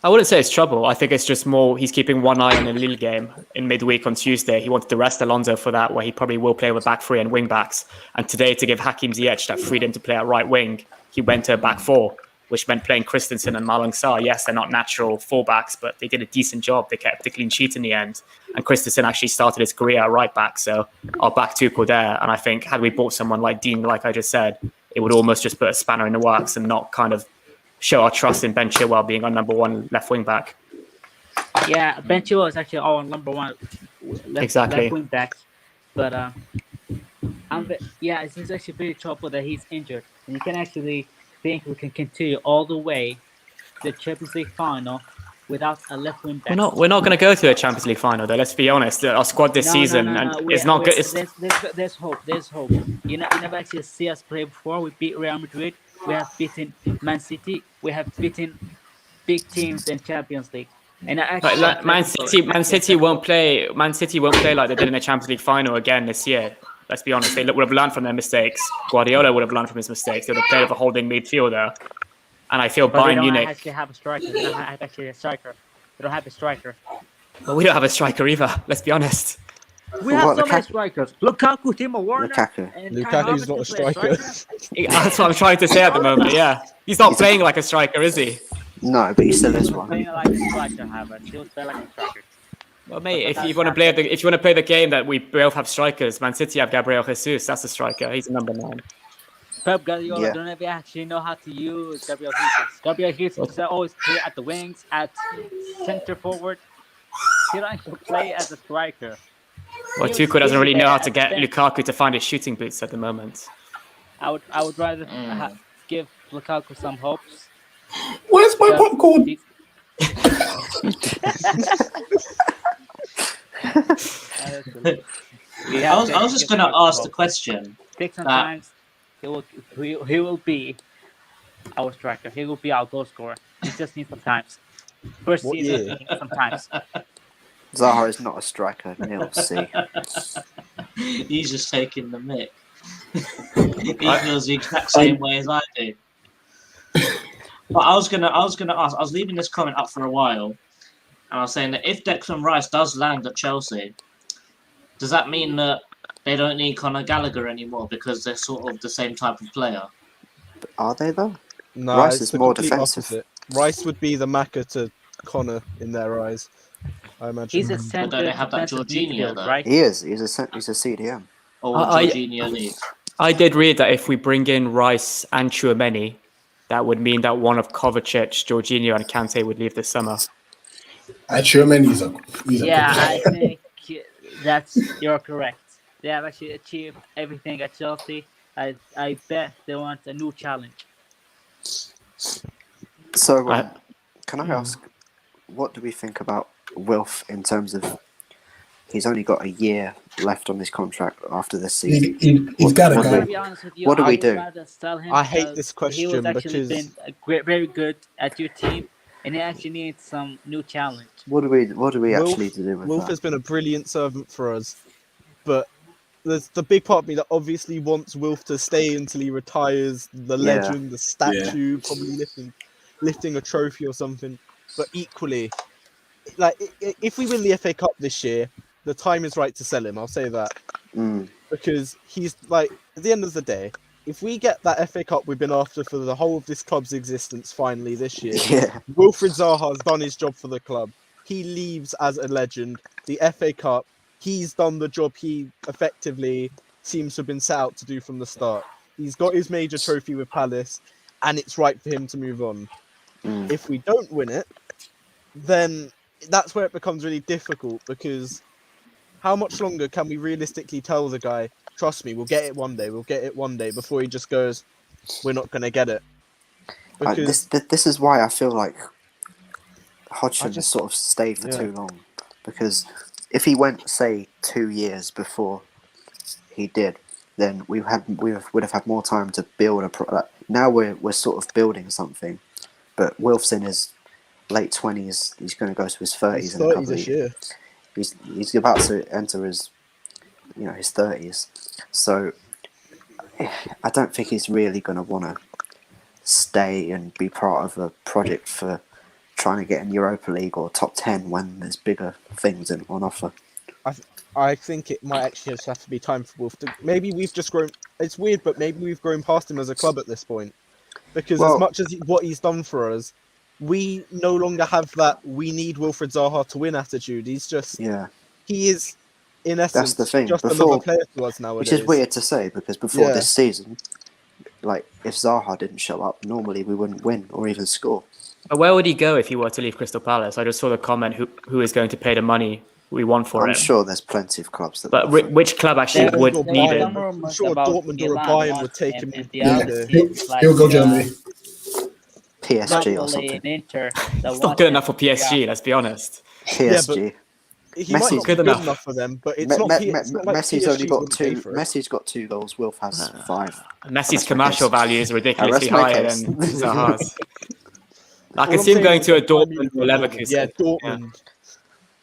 I wouldn't say it's trouble. I think it's just more he's keeping one eye on the Lille game in midweek on Tuesday. He wanted to rest Alonso for that, where he probably will play with back three and wing backs. And today, to give Hakim Ziyech that freedom to play at right wing, he went to a back four, which meant playing Christensen and Malang Sarr. Yes, they're not natural fullbacks, but they did a decent job. They kept the clean sheet in the end. And Christensen actually started his career at right back, so I'll back Tuchel there. And I think had we bought someone like Dean, like I just said, it would almost just put a spanner in the works and not kind of show our trust in Ben Chilwell being our number one left wing back. Yeah, Ben Chilwell is actually our number one left wing back. But it's actually very trouble that he's injured. And you can actually think we can continue all the way to the Champions League final without a left wing back. We're not going to go to a Champions League final, though. Let's be honest. Our squad this season is not good. There's hope. There's hope. You never actually see us play before. We beat Real Madrid. We have beaten Man City. We have beaten big teams in Champions League. And I But actually like, Man City won't play. Man City won't play like they did in the Champions League final again this year. Let's be honest. They would have learned from their mistakes. Guardiola would have learned from his mistakes. They would have played with a holding midfielder. And I feel But they Bayern don't Munich. actually have a striker. They don't have actually a striker. They don't have a striker. Well, we don't have a striker either. Let's be honest. We have What, so many Lukaku? strikers. Lukaku, Timo Werner, Lukaku. and Kai Lukaku's Havertz not a can play striker. That's what I'm trying to say at the moment. Yeah, he's not playing like a striker, is he? No, but he still is one. Playing like a striker, Havertz. He was playing like a striker. Well, mate, if you want to play the game that we both have strikers, Man City have Gabriel Jesus. That's a striker. He's a number 9. Pep Guardiola Yeah. don't ever actually know how to use Gabriel Jesus. Gabriel Jesus always play at the wings, at center forward. He don't actually play as a striker. Well, Tuchel doesn't really know how to get Lukaku to find his shooting boots at the moment. I would rather give Lukaku some hopes. Where's my Just- popcorn? he- I was just going to ask the question. Take some time. He will be our striker. He will be our goal scorer. He just needs some time. First What season, year? he needs some time. Zaha is not a striker. Nil C. He's just taking the mick. He feels the exact same way as I do. But I was gonna ask. I was leaving this comment up for a while, and I was saying that if Declan Rice does land at Chelsea, does that mean that they don't need Conor Gallagher anymore because they're sort of the same type of player? Are they though? No, Rice it's is the more complete defensive. opposite. Rice would be the Macca to Connor in their eyes, I imagine. He's a But center. don't they have that defensive Jorginho midfield, though? right? He is. He's a CDM. Or would I- Jorginho leave? I did read that if we bring in Rice and Tchouaméni, that would mean that one of Kovacic, Jorginho, and Kante would leave this summer. Tchouaméni, he's a Yeah, good I think you're correct. They have actually achieved everything at Chelsea. I bet they want a new challenge. So, I- can I ask, what do we think about Wilf in terms of he's only got a year left on his contract after this season? He's got to What I'm go. gonna be honest with you. What do I we would do? rather sell him I hate because this he question was actually because- been very good at your team, and he actually needs some new challenge. What do we Wilf- actually do with Wolf that? has been a brilliant servant for us, but there's the big part of me that obviously wants Wilf to stay until he retires, the Yeah. legend, the statue, probably lifting a trophy or something. But equally, like if we win the FA Cup this year, the time is right to sell him. I'll say that Mm, because he's like at the end of the day, if we get that FA Cup we've been after for the whole of this club's existence finally this year, yeah. Wilfried Zaha has done his job for the club. He leaves as a legend. The FA Cup, he's done the job he effectively seems to have been set out to do from the start. He's got his major trophy with Palace, and it's right for him to move on. Mm. If we don't win it, then that's where it becomes really difficult because how much longer can we realistically tell the guy, trust me, we'll get it one day, before he just goes, we're not going to get it? Because This is why I feel like Hodgson has just- sort of stayed for yeah. too long. Because if he went, say, 2 years before he did, then we would have had more time to build a product. Now we're sort of building something, but Wilf's in his late 20s. He's going to go to his 30s he's in a 30 couple of this years. year. He's about to enter his 30s. So I don't think he's really going to want to stay and be part of a project for trying to get in Europa League or top 10 when there's bigger things on offer. I think it might actually just have to be time for Wolf to. Maybe we've just grown. It's weird, but maybe we've grown past him as a club at this point. Because Well- as much as what he's done for us, we no longer have that we need Wilfried Zaha to win attitude. He's just. Yeah, He is, in essence, the thing. just Before- another player to us nowadays. which is weird to say because before Yeah. this season, like if Zaha didn't show up, normally we wouldn't win or even score. But where would he go if he were to leave Crystal Palace? I just saw the comment, who is going to pay the money we want for I'm him? sure there's plenty of clubs that. But which club actually There would was need some him? rumors sure about Dortmund or Milan Bayern wants would take him, him. and the Yeah, other he'll, teams like, he'll go Germany. PSG or Napoli something. and Inter. It's not good enough for PSG, let's be honest. PSG. He might Messi's not be good good enough. enough for them, but it's Me- not. Me- It's not like Messi's PSG only got wouldn't pay two. for it. Messi's got 2 goals. Wilf has 5. Messi's That's my commercial case. value is ridiculously That's my higher case. than Zaha's. I All can I'm see him saying going is to a that Bayern Dortmund Munich or are Leverkusen. Yeah, Dortmund.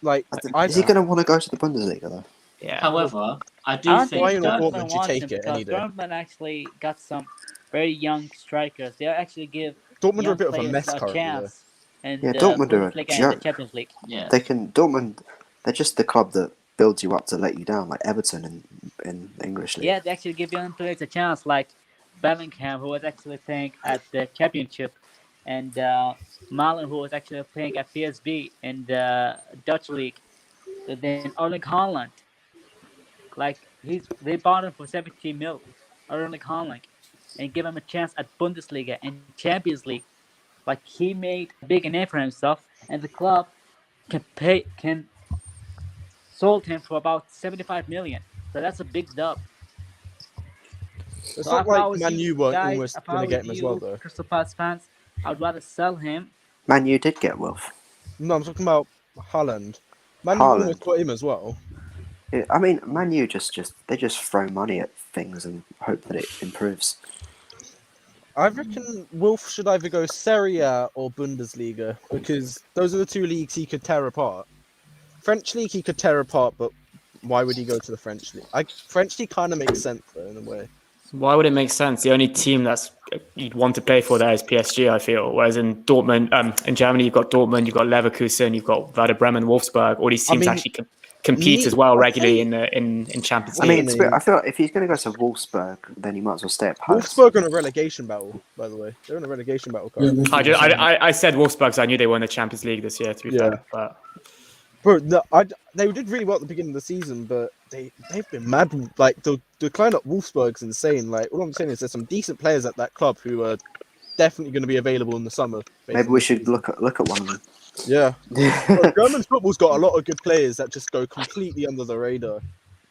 Like, Is he going to want to go to the Bundesliga though? Yeah. However, I I do don't think think Bayern or that Dortmund, Dortmund you wants take him it any because day. Dortmund actually got some very young strikers. They actually give Dortmund are a young bit of a players mess a currently, though. chance in Yeah, the Dortmund are a Bundesliga and the joke. Champions League. yeah. Dortmund, they're just the club that builds you up to let you down, like Everton in the English league. Yeah, they actually give young players a chance, like Bellingham, who was actually playing at the Championship, and Malen, who was actually playing at PSV in the Dutch league. And then Erling Haaland, like they bought him for 17 mil, Erling Haaland, and give him a chance at Bundesliga and Champions League. Like he made a big name for himself, and the club can sold him for about 75 million. So that's a big dub. It's So not if I like was Man you U weren't guys, almost if going I to was get him as well, you, though. Crystal Palace fans, I'd rather sell him. Man U did get Wilf. No, I'm talking about Haaland. Man U Haaland. almost got him as well. Yeah, I mean, Man U just throw money at things and hope that it improves. I reckon Wolf should either go Serie A or Bundesliga because those are the two leagues he could tear apart. French league he could tear apart, but why would he go to the French league? French league kind of makes sense though in a way. Why would it make sense? The only team that's you'd want to play for there is PSG, I feel. Whereas in Dortmund, in Germany, you've got Dortmund, you've got Leverkusen, you've got Werder Bremen, Wolfsburg. All these teams actually compete as well regularly in Champions I League. mean, I feel like if he's going to go to Wolfsburg, then he might as well stay at Palace. Wolfsburg are in a relegation battle, by the way. They're in a relegation battle. Currently. I said Wolfsburg because I knew they won the Champions League this year, to be fair. But Bro, they did really well at the beginning of the season, but they've been mad. Like the decline at Wolfsburg's insane. Like all I'm saying is there's some decent players at that club who are definitely going to be available in the summer. Maybe we should look at one of them. Yeah, well, German football's got a lot of good players that just go completely under the radar.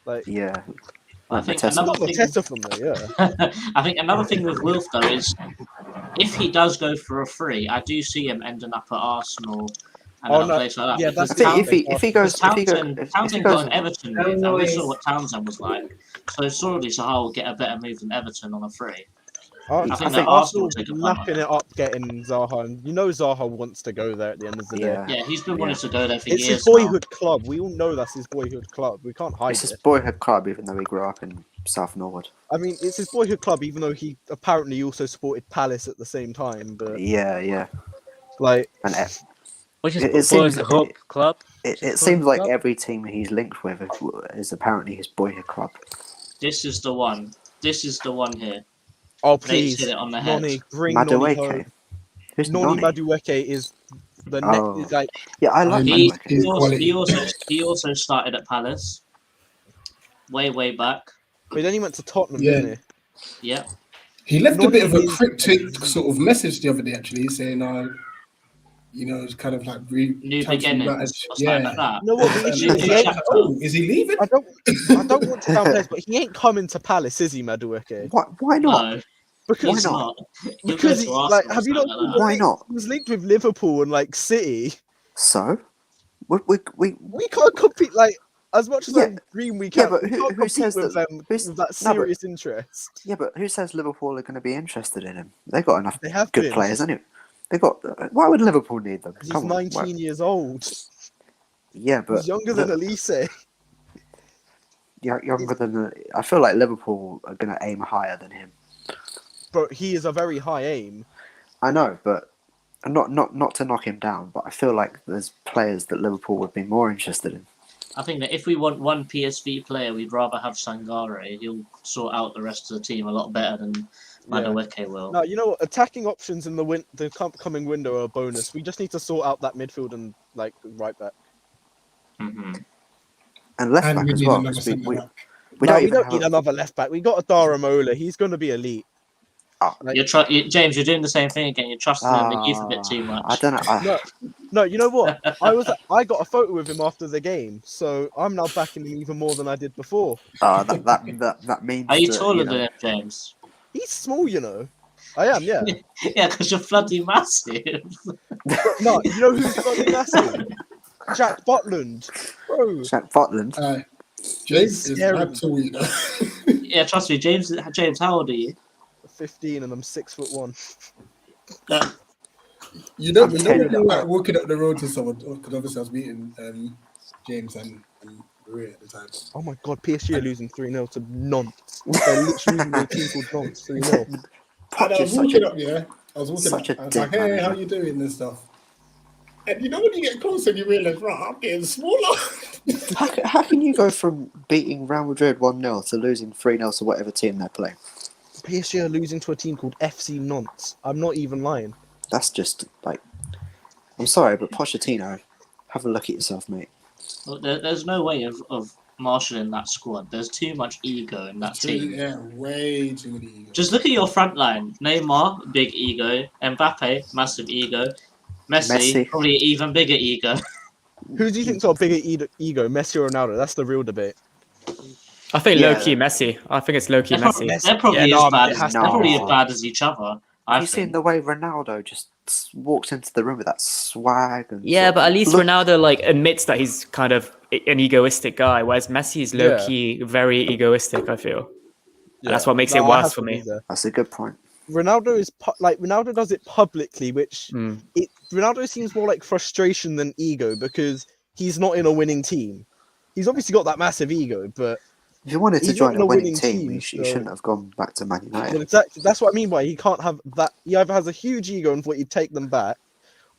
Like yeah, I think another thing. From there, yeah. I think another thing with Wilf though is if he does go for a free, I do see him ending up at Arsenal. And a place like that. Yeah, because that's if he goes, Townsend got an Everton move, and we saw what Townsend was like. So surely Zaha will get a better move than Everton on a free. I think Arsenal lapping it up, getting Zaha, and you know Zaha wants to go there at the end of the day. Yeah, he's been wanting to go there for years. It's his boyhood club. We all know that's his boyhood club. We can't hide it. It's his boyhood club, even though he grew up in South Norwood. I mean, it's his boyhood club, even though he apparently also supported Palace at the same time. But yeah, like, and which is boyhood club. It seems like every team he's linked with is apparently his boyhood club. This is the one. This is the one here. Oh please, hit it on the head. Noni, bring Noni home. Who's Noni Madueke is the next. Is like yeah, I like Madueke. He also started at Palace. Way back. But then he went to Tottenham, didn't he? Yeah. He left a bit of a cryptic sort of message the other day, actually, saying, it's kind of like new beginnings. Yeah. Like that. You know what? Is he leaving? I don't want to downplay, but he ain't coming to Palace, is he, Madueke? Why not? No. Because why not? Because have you not? Why not? He was linked with Liverpool and like City. So we can't compete. Like as much as I'm green, we can't. Yeah, but who says with that serious interest? Yeah, but who says Liverpool are going to be interested in him? They've got enough good players, anyway. They got. Why would Liverpool need them? He's 19 years old. Yeah, but he's younger than Elise. Younger than. I feel like Liverpool are going to aim higher than him. But he is a very high aim. I know, but not to knock him down, but I feel like there's players that Liverpool would be more interested in. I think that if we want one PSV player, we'd rather have Sangare. He'll sort out the rest of the team a lot better than Madueke will. No, you know what? Attacking options in the coming window are a bonus. We just need to sort out that midfield and like right back. Mm-hmm. And left back as well. We don't need another left back. We got a Daramola. He's going to be elite. James, you're doing the same thing again. You're trusting him the youth a bit too much. I don't know. No, you know what? I got a photo with him after the game, so I'm now backing him even more than I did before. That means. Are you taller than him, James? He's small, you know. I am, yeah. Yeah, because you're bloody massive. No, you know who's bloody massive? Jack Butland, bro. Jack Butland. James is mad tall, you know. Yeah, trust me, James. How old are you? 15, and I'm 6'1". You know, I'm when telling you're you. like walking up the road to someone, because obviously I was meeting James and Maria at the time. Oh my god, PSG are losing 3-0 to Nantes. They're literally losing to a team called Nantes 3-0. And I Poch was is such walking a up, yeah. I was walking such up. a I was like, dick hey, manager. how you doing and stuff. And you know when you get closer and you realise, right, I'm getting smaller. How can you go from beating Real Madrid 1-0 to losing 3-0 to whatever team they're playing? PSG are losing to a team called FC Nantes. I'm not even lying. That's just like, I'm sorry, but Pochettino, have a look at yourself, mate. Look, there's no way of marshalling that squad. There's too much ego in that team. Yeah, way too many egos. Just look at your front line. Neymar, big ego. Mbappe, massive ego. Messi, probably even bigger ego. Who do you think's got a bigger ego, Messi or Ronaldo? That's the real debate. I think Yeah. low-key Messi. I think it's low-key They're Messi. probably Yeah, as bad as has they're to probably be. as bad as each other. Have I you seen think. the way Ronaldo just walks into the room with that swag? And Yeah, sort but of at least look- Ronaldo like admits that he's kind of an egoistic guy, whereas Messi is low-key very egoistic, I feel. And that's what makes it I worse have for to me. be there. That's a good point. Ronaldo is Ronaldo does it publicly, which Ronaldo seems more like frustration than ego because he's not in a winning team. He's obviously got that massive ego, but If you wanted to he's join not in a a winning winning team, team, you so- shouldn't have gone back to Man well, United. exactly that's what I mean by he can't have that. He either has a huge ego and thought he'd take them back,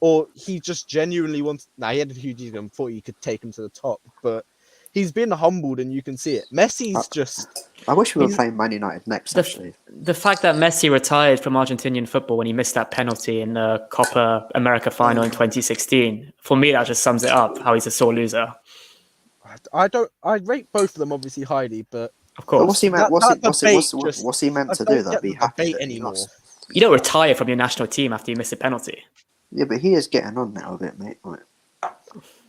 or he just genuinely wants. He had a huge ego and thought he could take them to the top, but he's been humbled and you can see it. Messi's just. I wish we were he's- playing Man United next, actually. The fact that Messi retired from Argentinian football when he missed that penalty in the Copa America final in 2016, for me, that just sums it up, how he's a sore loser. I rate both of them obviously highly, but Of But course. what's he meant? that debate What's he meant I to don't do? That get be the happy debate that he anymore. lost? You don't retire from your national team after you miss a penalty. Yeah, but he is getting on now a bit, mate. Like, I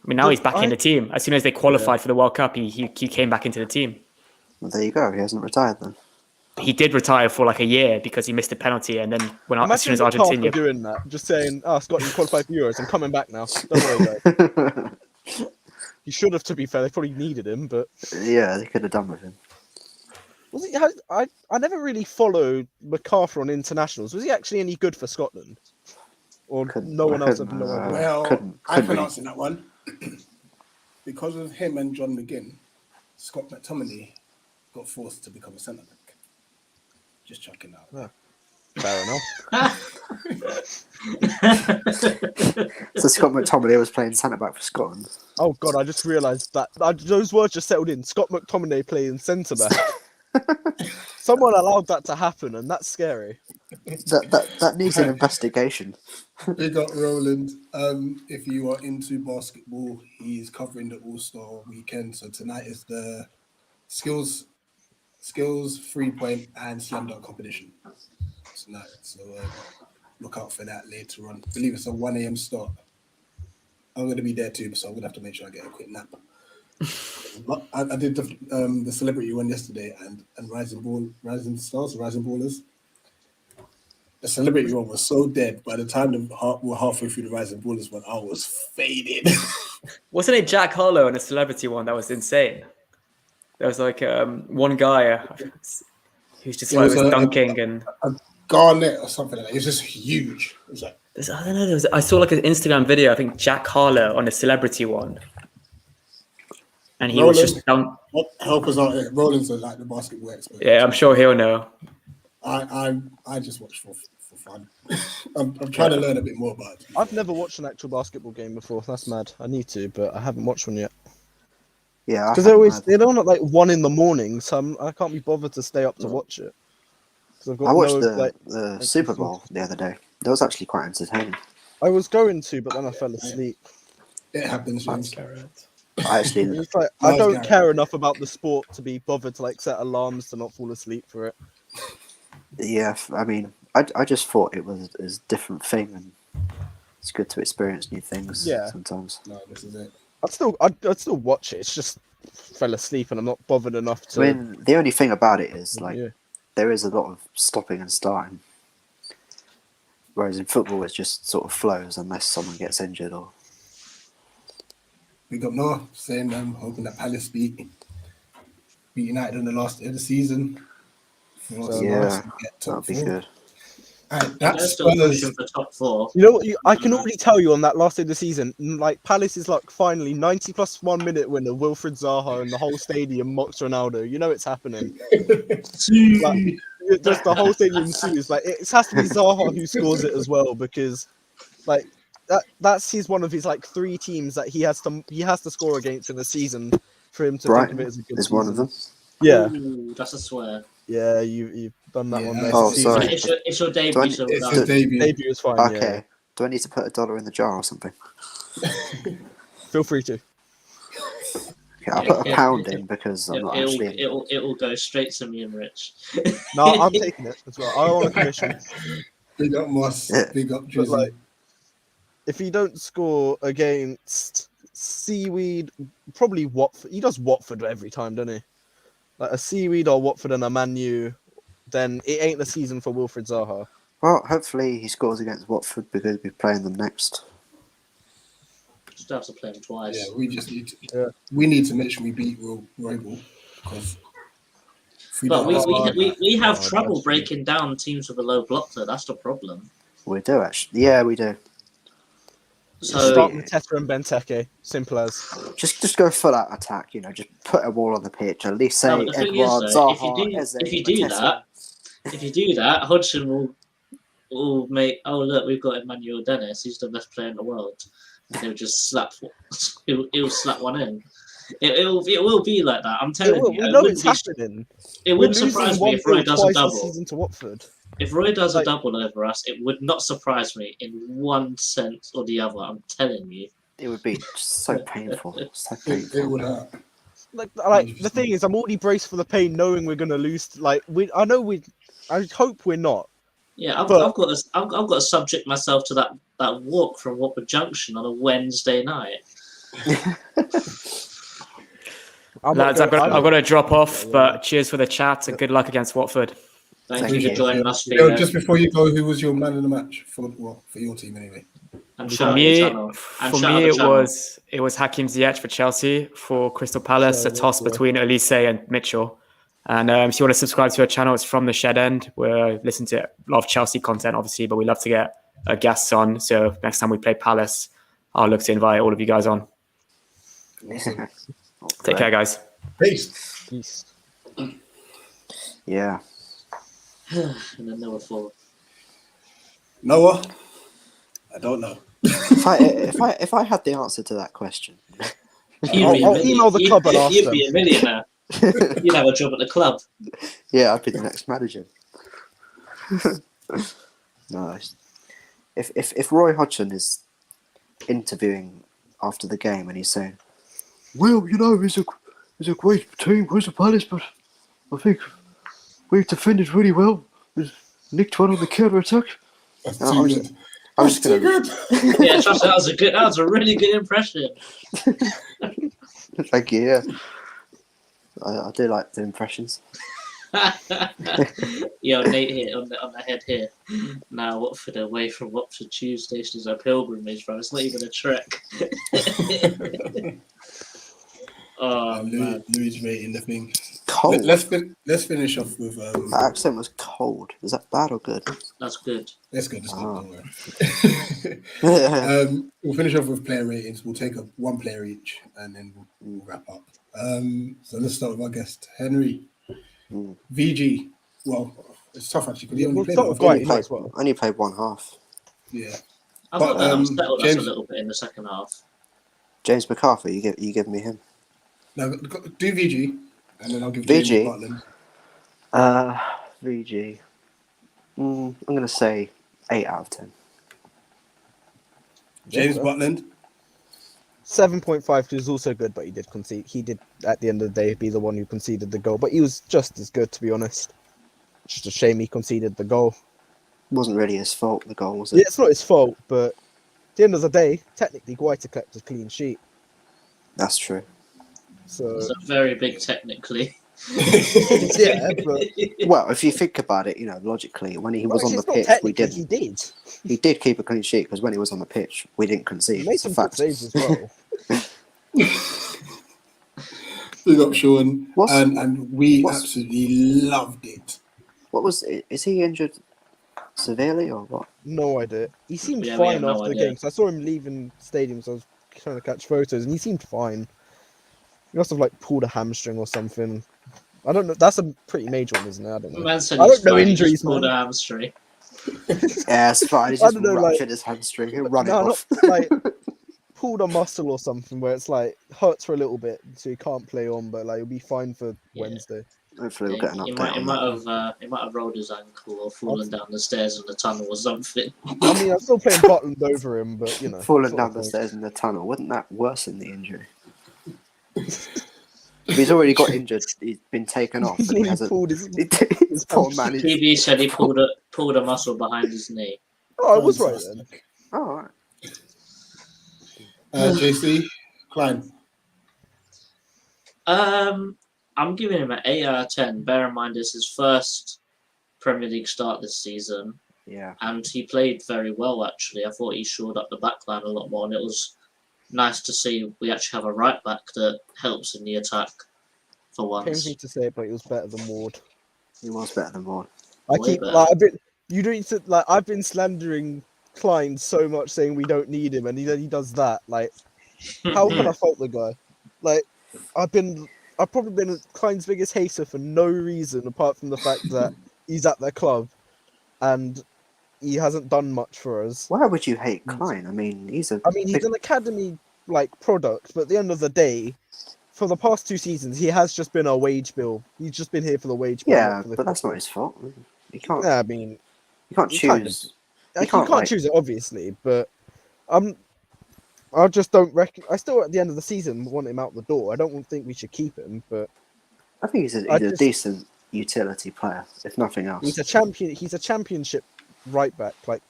mean, now But he's back in the team. As soon as they qualified for the World Cup, he came back into the team. well, there you go. He hasn't retired then. He did retire for like a year because he missed a penalty, and then as soon as Lukaku Argentina, doing that, just saying, "Oh, Scotland qualified for Euros. I'm coming back now." Don't worry, guys. He should have, to be fair. They probably needed him, but Yeah, they could have done with him. was he? I never really followed MacArthur on internationals. Was he actually any good for Scotland? Or no one else had no idea? Well, couldn't I'm really. pronouncing that one. Because of him and John McGinn, Scott McTominay got forced to become a centre back. Just chucking out. Fair enough. So Scott McTominay was playing centre back for Scotland. Oh god, I just realised that those words just settled in. Scott McTominay playing centre back. Someone allowed that to happen, and that's scary. That needs an investigation. Big up Roland. If you are into basketball, he's covering the All-Star weekend. So tonight is the skills, 3-point, and slam dunk competition tonight. So look out for that later on. I believe it's a 1 a.m. start. I'm going to be there too, so I'm going to have to make sure I get a quick nap. I did the celebrity one yesterday and Rising Ballers. The celebrity one was so dead. By the time we're halfway through the Rising Ballers one, I was faded. wasn't it Jack Harlow on a celebrity one that was insane? There was like one guy who's just was dunking and Garnett or something like that. It was just huge. It was like, I don't know. I saw like an Instagram video. I think Jack Harlow on a celebrity one, and he was just dunk. Help us out here. Roland's like the basketball expert. Yeah, I'm sure he'll know. I just watch for fun. I'm trying to learn a bit more about it. I've never watched an actual basketball game before. That's mad. I need to, but I haven't watched one yet. Yeah, Because they're on at like 1 a.m, so I can't be bothered to stay up to watch it. I've got I watched no, the Super Bowl the other day. That was actually quite entertaining. I was going to, but then I fell asleep. It happens, James. I actually, It's like, I don't care enough about the sport to be bothered to like set alarms to not fall asleep for it. yeah, I mean, I just thought it was a different thing, and it's good to experience new things sometimes. No, this is it. I'd still watch it. It's just fell asleep and I'm not bothered enough to. I mean, the only thing about it is like Yeah. there is a lot of stopping and starting, whereas in football it just sort of flows unless someone gets injured or. We got Noah saying hoping that Palace beat United in the last of the season. Yeah, that'd be good. Alright, They're that's still Spurs. pushing for top 4. You know what? I can already tell you on that last day of the season, like Palace is like finally 90 plus 1 minute winner, Wilfred Zaha, and the whole stadium mocks Ronaldo. You know it's happening. Like, just the whole stadium sues. Like it has to be Zaha who scores it as well, because like that's one of his like 3 teams that he has to score against in the season for him to think of it as a good is season. one of them. Yeah. Ooh, that's a swear. Yeah, you've done that one there. Oh, this season. sorry. It's your debut. Do I- so It's no. his debut. Debut is fine. Okay. Do I need to put $1 in the jar or something? Yeah. Feel free to. Okay, I'll put £1 in because I'm not actually in. It'll go straight to me and Rich. No, I'm taking it as well. I want a commission. Big up Moss. Yeah. Big up But Drizzy. like, if he don't score against Seaweed, probably Watford. He does Watford every time, doesn't he? Like a Seaweed or Watford and a Man U, then it ain't the season for Wilfred Zaha. Well, hopefully he scores against Watford because we're playing them next. Just have to play him twice. Yeah, we just need to. Yeah. We need to make sure we beat Royal because. if we But don't- we have Oh, trouble that's breaking down teams with a low block though. That's the problem. We do actually. Yeah, we do. So Start with Teta and Benteke. Simple as. Just go full out attack. You know, just put a wall on the pitch. At least say no, but the thing is, Edouard, though, Zaha, Eze, if you do that, Hodgson will make. Oh look, we've got Emmanuel Dennis. He's the best player in the world. And he'll just slap. He'll slap one in. It will be like that. I'm telling you. We know it's happening. It We're wouldn't losing surprise me if Roy 1-0 does a twice this double. season to Watford. If Roy does Like- a double over us, it would not surprise me in one sense or the other. I'm telling you. It would be so painful. So it painful. would hurt. Like the thing is, I'm already braced for the pain, knowing we're gonna lose. Like I hope we're not. Yeah, I've But- got to subject myself to that walk from Watford Junction on a Wednesday night. Lads, I've got to drop off, but cheers for the chat and good luck against Watford. Thank Thank you for you. joining us, Yo, Theo. just before you go, who was your man of the match for your team anyway? And For shout out me, the channel. And for shout out me, the it channel. was Hakim Ziyech for Chelsea. For Crystal Palace, a toss between Elise and Mitchell. And if you want to subscribe to our channel, it's From the Shed End. We're listening to a lot of Chelsea content, obviously, but we love to get guests on. So next time we play Palace, I'll look to invite all of you guys on. Take care, guys. Peace. Peace. Yeah. And then there were 4. Noah, I don't know. If I had the answer to that question, I'll email the club and ask You'd them. be a millionaire. You'd have a job at the club. yeah, I'd be the next manager. Nice. If Roy Hodgson is interviewing after the game and he's saying, "Well, you know, it's a great team, Crystal Palace, but I think we defended really well. We nicked one on the counter attack." That's No, too I'm good. just- I'm just That's too gonna- good. Yeah, trust me, that was a really good impression. Thank you. Yeah, I do like the impressions. Yo, Nate here on the head here. Now Watford away from Watford Tube Station is a pilgrimage, bro. It's not even a trek. Oh man. Louis rating the thing. Cold. Let's finish off with That accent was cold. Is that bad or good? That's good. let's go. Ah. Don't worry. We'll finish off with player ratings. We'll take up one player each, and then we'll wrap up. So let's start with our guest, Henry. VG. Well, it's tough actually because he only We'll played. start half with White. game. Might as well. Only played one half. Yeah. I But, thought that um, settled us James- a little bit in the second half. James McCarthy, you give me him. Now do VG, and then I'll give VG? James Butland. VG. I'm gonna say 8 out of 10. James Butland. 7.5 is also good, but he did concede. He did at the end of the day be the one who conceded the goal, but he was just as good, to be honest. Just a shame he conceded the goal. Wasn't really his fault. The goal was Yeah, it? it's not his fault, but at the end of the day, technically, Guaita kept a clean sheet. That's true. So It's a very big technically. yeah, but Well, if you think about it, you know, logically, when he was on the it's not pitch, we technically, didn't. He did. He did keep a clean sheet because when he was on the pitch, we didn't concede. He made It's a some good fact. saves as well. Big up Sean, What's- and we what's- absolutely loved it. What was? Is he injured? Severely or what? No idea. He seemed Yeah, we have fine no after the idea. game. So I saw him leaving the stadium, so I was trying to catch photos, and he seemed fine. He must have like pulled a hamstring or something. I don't know. That's a pretty major one, isn't it? I don't know. Man said I he's don't know fine, he injuries, just pulled man. a hamstring. Yeah, it's fine. He's I just don't know, like- ruptured his hamstring. He'll run it No, off. not like pulled a muscle or something where it's like hurts for a little bit, so he can't play on, but like he'll be fine for Yeah. Wednesday. Hopefully, we'll get an He update might, on that. he might have rolled his ankle or fallen down the stairs in the tunnel or something. I mean, I'm still playing Butland over him, but you know, Falling sort down of the thing. stairs in the tunnel. Wouldn't that worsen the injury? He's already got injured. He's been taken off. He's And he nearly hasn't. pulled his. His poor man. He's, TV said he pulled a muscle behind his knee. Oh, I was right then. oh, all right. JC, Klein. I'm giving him an 8 out of 10. Bear in mind, it's his first Premier League start this season, Yeah. and he played very well, actually. I thought he shored up the back line a lot more, and it was nice to see we actually have a right back that helps in the attack for Pains once. me to say it, but he was better than Ward. He was better than Ward. I Way keep better. like I've been slandering Klein so much, saying we don't need him, and then he does that. Like, how can I fault the guy? Like, I've probably been Klein's biggest hater for no reason apart from the fact that he's at their club, and he hasn't done much for us. Why would you hate Klein? I mean, he's a. I mean, he's an academy like product, but at the end of the day, for the past 2 seasons, he has just been a wage bill. He's just been here for the wage bill. Yeah, not for the but that's not his fault. You can't. Yeah, I mean, You can't you kind of- choose. you can't, can't like- choose it, obviously, but I just don't reckon. I still, at the end of the season, want him out the door. I don't think we should keep him, but I think he's I a just- decent utility player, if nothing else. he's a champion. He's a championship right back. Like,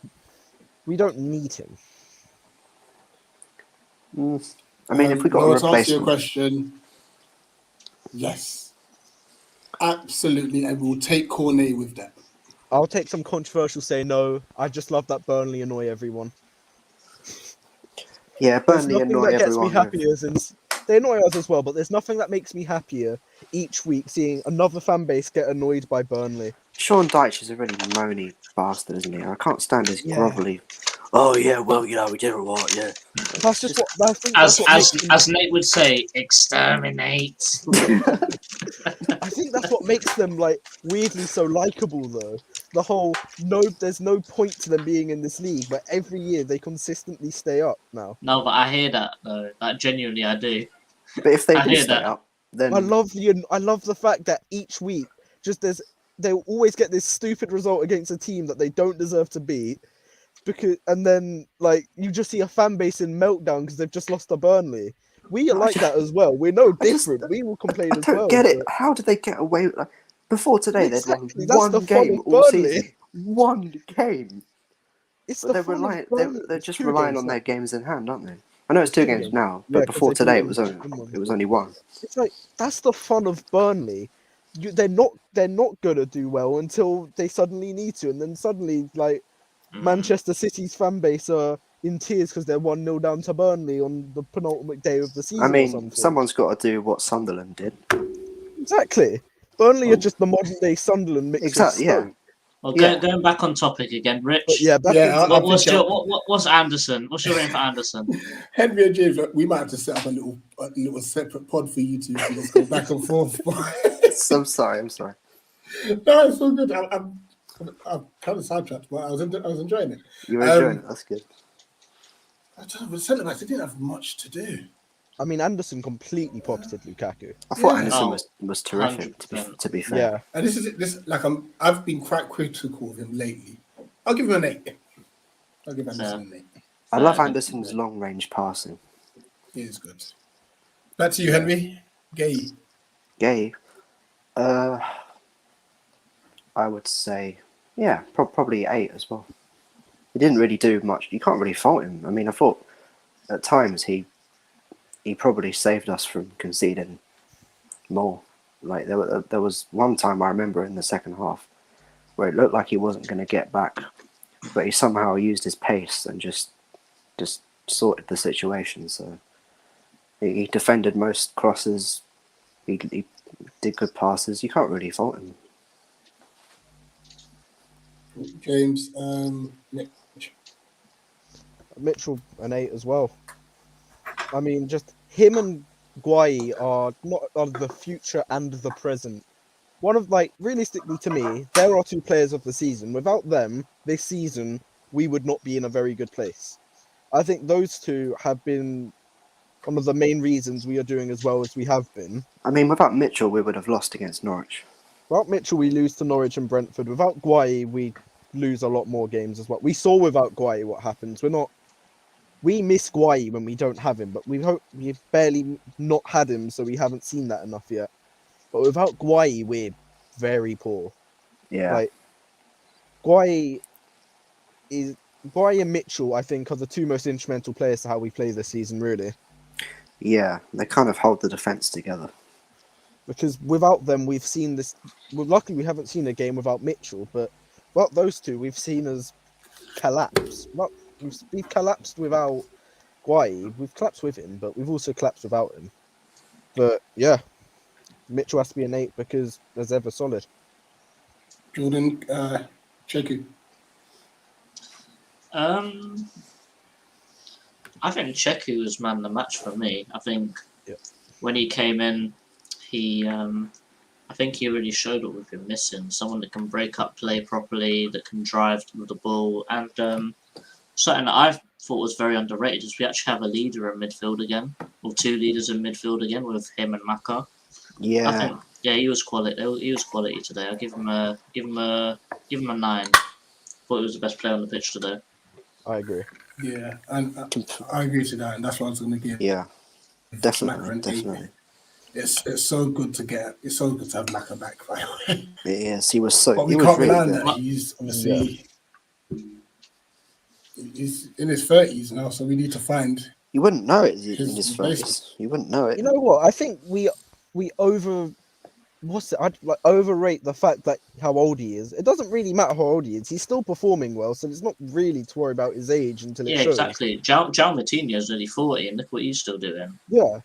we don't need him. I mean, if we got a Noah, to answer your replacement, question, yes, absolutely, and we'll take Cornet with that. I'll take some controversial say no. I just love that Burnley annoy everyone. yeah, There's Burnley nothing annoy that gets me everyone. happier since they annoy us as well, but there's nothing that makes me happier each week seeing another fan base get annoyed by Burnley. Sean Dyche is a really moany bastard, isn't he? I can't stand his Yeah. grovelly. Oh yeah, well, you know, we did it right, yeah. That's just what I think. As That's what as makes him- as Nate would say, exterminate. I think that's what makes them like weirdly so likable, though. The whole there's no point to them being in this league, but every year they consistently stay up now. No, but I hear that though. Like genuinely, I do. But if they I do hear stay that. up, then I love the fact that each week they always get this stupid result against a team that they don't deserve to beat, and then like you just see a fan base in meltdown because they've just lost to Burnley. We are like that as well. We're no I just- different. We will complain I as don't well. get it. but- How did they get away with that? Before today, Exactly, they'd that's won the one fun game of all Burnley. season. One game. It's But the they're fun of relying. Burnley. They're It's just 2 relying games on now. their games in hand, aren't they? I know it's 2 games now, but Yeah, 'cause before they today beat it was only 1. It's like that's the fun of Burnley. They're not gonna do well until they suddenly need to, and then suddenly like Manchester City's fan base are in tears because they're 1-0 down to Burnley on the penultimate day of the season. I or mean, something. someone's got to do what Sunderland did. Exactly. Burnley are just the modern day Sunderland mixed Exactly, with yeah. Stoke. Well, Yeah. going back on topic again, Rich. But yeah, back Yeah, into- I What's think your what's Anderson? What's your rating for Anderson? Henry and James, we might have to set up a little separate pod for you two to just go back and forth. I'm sorry. No, it's all good. I'm kind of sidetracked, but I was enjoying it. You're enjoying it. That's good. I don't know, with centre backs, they didn't have much to do. I mean, Anderson completely pocketed Lukaku. I thought Yeah. Anderson Oh, was terrific. 100%. To be fair. Yeah, And I've been quite critical of him lately. I'll give him an 8. I'll give Anderson an 8. I love Fair. Anderson's long range passing. He is good. Back to you, Henry. Gay. Gay. I would say, yeah, probably 8 as well. He didn't really do much. You can't really fault him. I mean, I thought at times he probably saved us from conceding more. Like there was one time I remember in the second half where it looked like he wasn't going to get back, but he somehow used his pace and just sorted the situation. So he defended most crosses. He did good passes. You can't really fault him. James, Mitch. Mitchell an 8 as well. I mean, just him and Guai are the future and the present. One of realistically to me, there are 2 players of the season. Without them, this season we would not be in a very good place. I think those 2 have been one of the main reasons we are doing as well as we have been. I mean, without Mitchell, we would have lost against Norwich. Without Mitchell, we lose to Norwich and Brentford. Without Guai, we lose a lot more games as well. We saw without Guai what happens. We miss Guai when we don't have him, but we've barely not had him, so we haven't seen that enough yet. But without Guai, we're very poor. Yeah. Guai and Mitchell, I think, are the 2 most instrumental players to how we play this season, really. Yeah, they kind of hold the defence together. Because without them, we've seen this. Well, luckily, we haven't seen a game without Mitchell, but without those 2, we've seen us collapse. We've collapsed without Guai. We've collapsed with him, but we've also collapsed without him. But yeah, Mitchell has to be an 8 because there's ever solid. Jordan, Cheku. I think Cheku was man of the match for me. I think when he came in, I think he really showed what we've been missing. Someone that can break up play properly, that can drive with the ball, and something that I thought was very underrated is we actually have a leader in midfield again, or 2 leaders in midfield again with him and Maka. Yeah. I think he was quality. He was quality today. I'll give him a 9. Thought he was the best player on the pitch today. I agree. Yeah, and I agree to that, and that's what I was going to give. Yeah, definitely. It's so good to get. It's so good to have Maka back. By the way. Yes, he was so. But we he was can't really rely on good. that. He's obviously he's in his 30s now, so we need to find. You wouldn't know it in his 30s. You wouldn't know it. You know what? I think we overrate the fact that how old he is. It doesn't really matter how old he is. He's still performing well, so it's not really to worry about his age until it shows. Exactly. João Moutinho is nearly 40, and look what he's still doing. Yeah.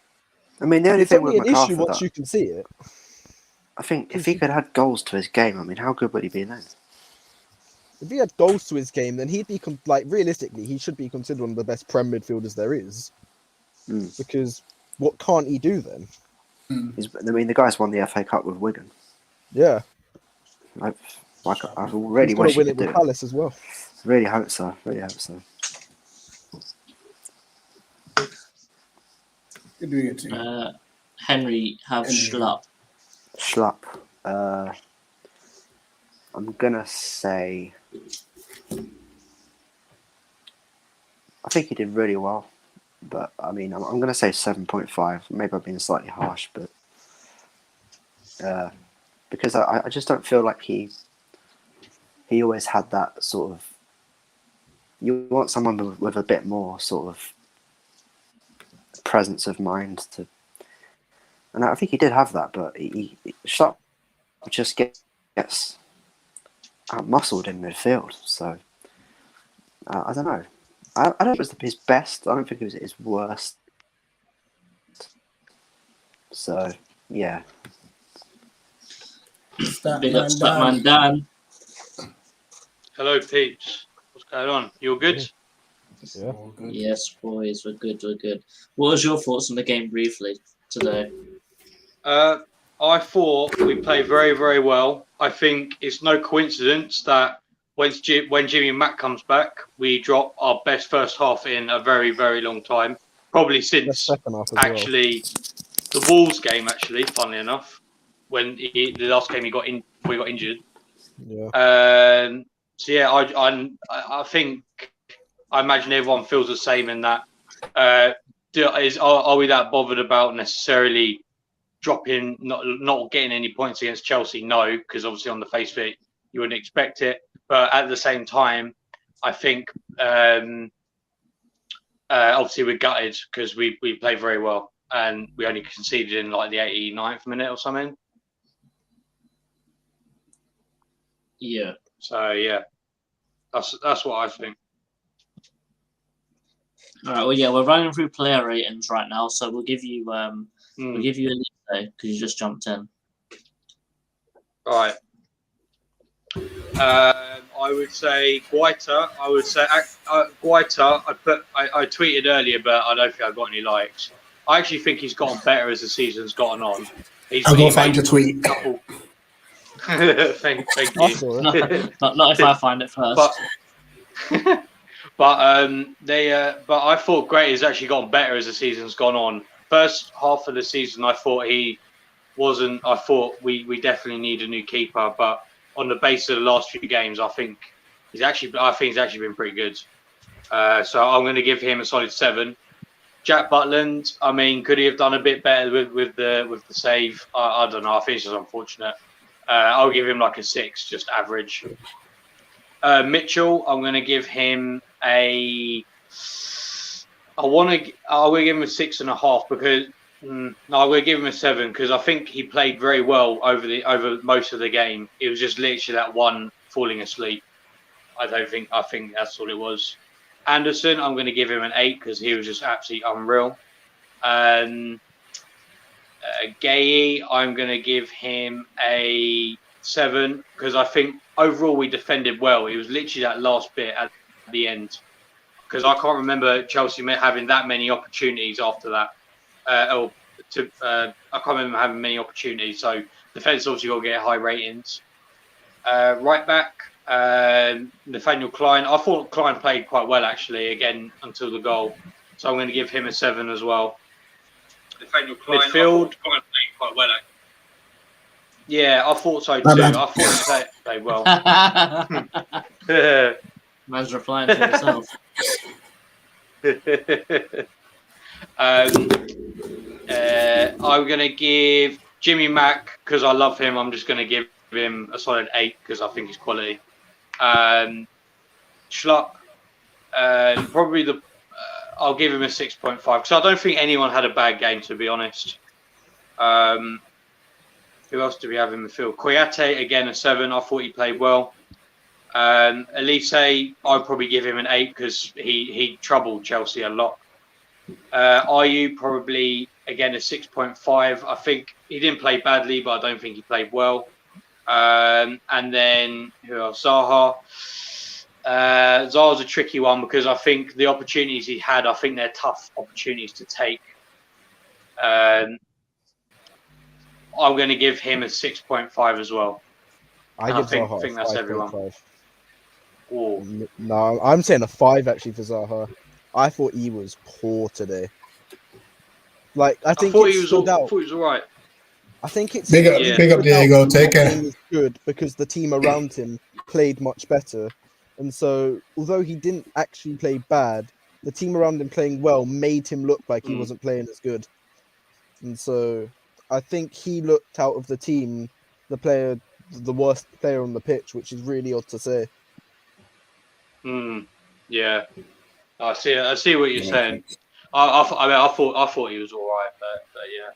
I mean, the only It's thing only with an MacArthur, issue once you can see it. I think if he could add goals to his game, I mean, how good would he be then? If he had goals to his game, then he'd be realistically, he should be considered one of the best Prem midfielders there is. Because what can't he do then? I mean, the guy's won the FA Cup with Wigan. Yeah. I've already wished he to win could it with do Palace as well. Really hope so. Really hope so. You're doing it too. Henry have Schlupp. Schlupp. I'm gonna say. I think he did really well, but I mean, I'm gonna say 7.5. Maybe I'm being slightly harsh, but because I just don't feel like he always had that sort of. You want someone with a bit more sort of presence of mind to, and I think he did have that, but he Schlupp just gets out-muscled in midfield. So I don't know. I don't think it was his best. I don't think it was his worst. So yeah. Big up Statman Dan. Hello, peeps. What's going on? You all good? Yeah. Yes, boys, we're good. What was your thoughts on the game briefly today? I thought we played very, very well. I think it's no coincidence that when Jimmy and Matt comes back, we drop our best first half in a very, very long time. Probably since actually the Wolves game. Actually, funnily enough, when the last game we got injured. Yeah. So yeah, I think I imagine everyone feels the same in that. Are we that bothered about necessarily dropping, not getting any points against Chelsea? No, because obviously on the face of it, you wouldn't expect it. But at the same time, I think obviously we're gutted because we played very well and we only conceded in like the 89th minute or something. Yeah. So yeah, that's what I think. All right. Well, yeah, we're running through player ratings right now, so we'll give you we'll give you a lead because you just jumped in. All right. I would say Guaita. I would say Guaita. I tweeted earlier, but I don't think I got any likes. I actually think he's gotten better as the season's gotten on. I'll go find your tweet. Thank you. Not if I find it first. But I thought Gray has actually gotten better as the season's gone on. First half of the season, I thought he wasn't. I thought we definitely need a new keeper, but on the basis of the last few games, I think he's actually been pretty good. So I'm going to give him a solid 7. Jack Butland, I mean, could he have done a bit better with the save? I don't know. I think it's just unfortunate. I'll give him like a 6, just average. Mitchell, I'm going to give him a. I'll give him a 6.5 because no, I'm going to give him a 7 because I think he played very well over most of the game. It was just literally that one falling asleep. I think that's all it was. Anderson, I'm going to give him an 8 because he was just absolutely unreal. Gay, I'm going to give him a 7 because I think overall we defended well. It was literally that last bit at the end because I can't remember Chelsea having that many opportunities after that. I can't remember having many opportunities. So defence obviously got to get high ratings. Right back, Nathaniel Klein. I thought Klein played quite well actually again until the goal. So I'm going to give him a 7 as well. Nathaniel Klein. Midfield. Klein played quite well. Yeah, I thought so too. I thought he played well. Man's replying to himself. I'm going to give Jimmy Mack, because I love him, I'm just going to give him a solid 8 because I think he's quality. Schlupp, probably I'll give him a 6.5 because I don't think anyone had a bad game, to be honest. Who else do we have in the field? Koyate, again, a 7. I thought he played well. Elise, I'd probably give him an 8 because he troubled Chelsea a lot. Ayew, probably, again, a 6.5. I think he didn't play badly, but I don't think he played well. And then, who else? Zaha. Zaha's a tricky one because I think the opportunities he had, I think they're tough opportunities to take. I'm going to give him a 6.5 as well. I think that's everyone. Oh. No, I'm saying a 5 actually for Zaha. I thought he was poor today. Like I thought he was all right. I think it's big up Diego. Take care. Good because the team around him played much better, and so although he didn't actually play bad, the team around him playing well made him look like he wasn't playing as good, and so I think he looked out of the team the worst player on the pitch, which is really odd to say. Yeah, I see what you're saying. I thought he was all right, but yeah.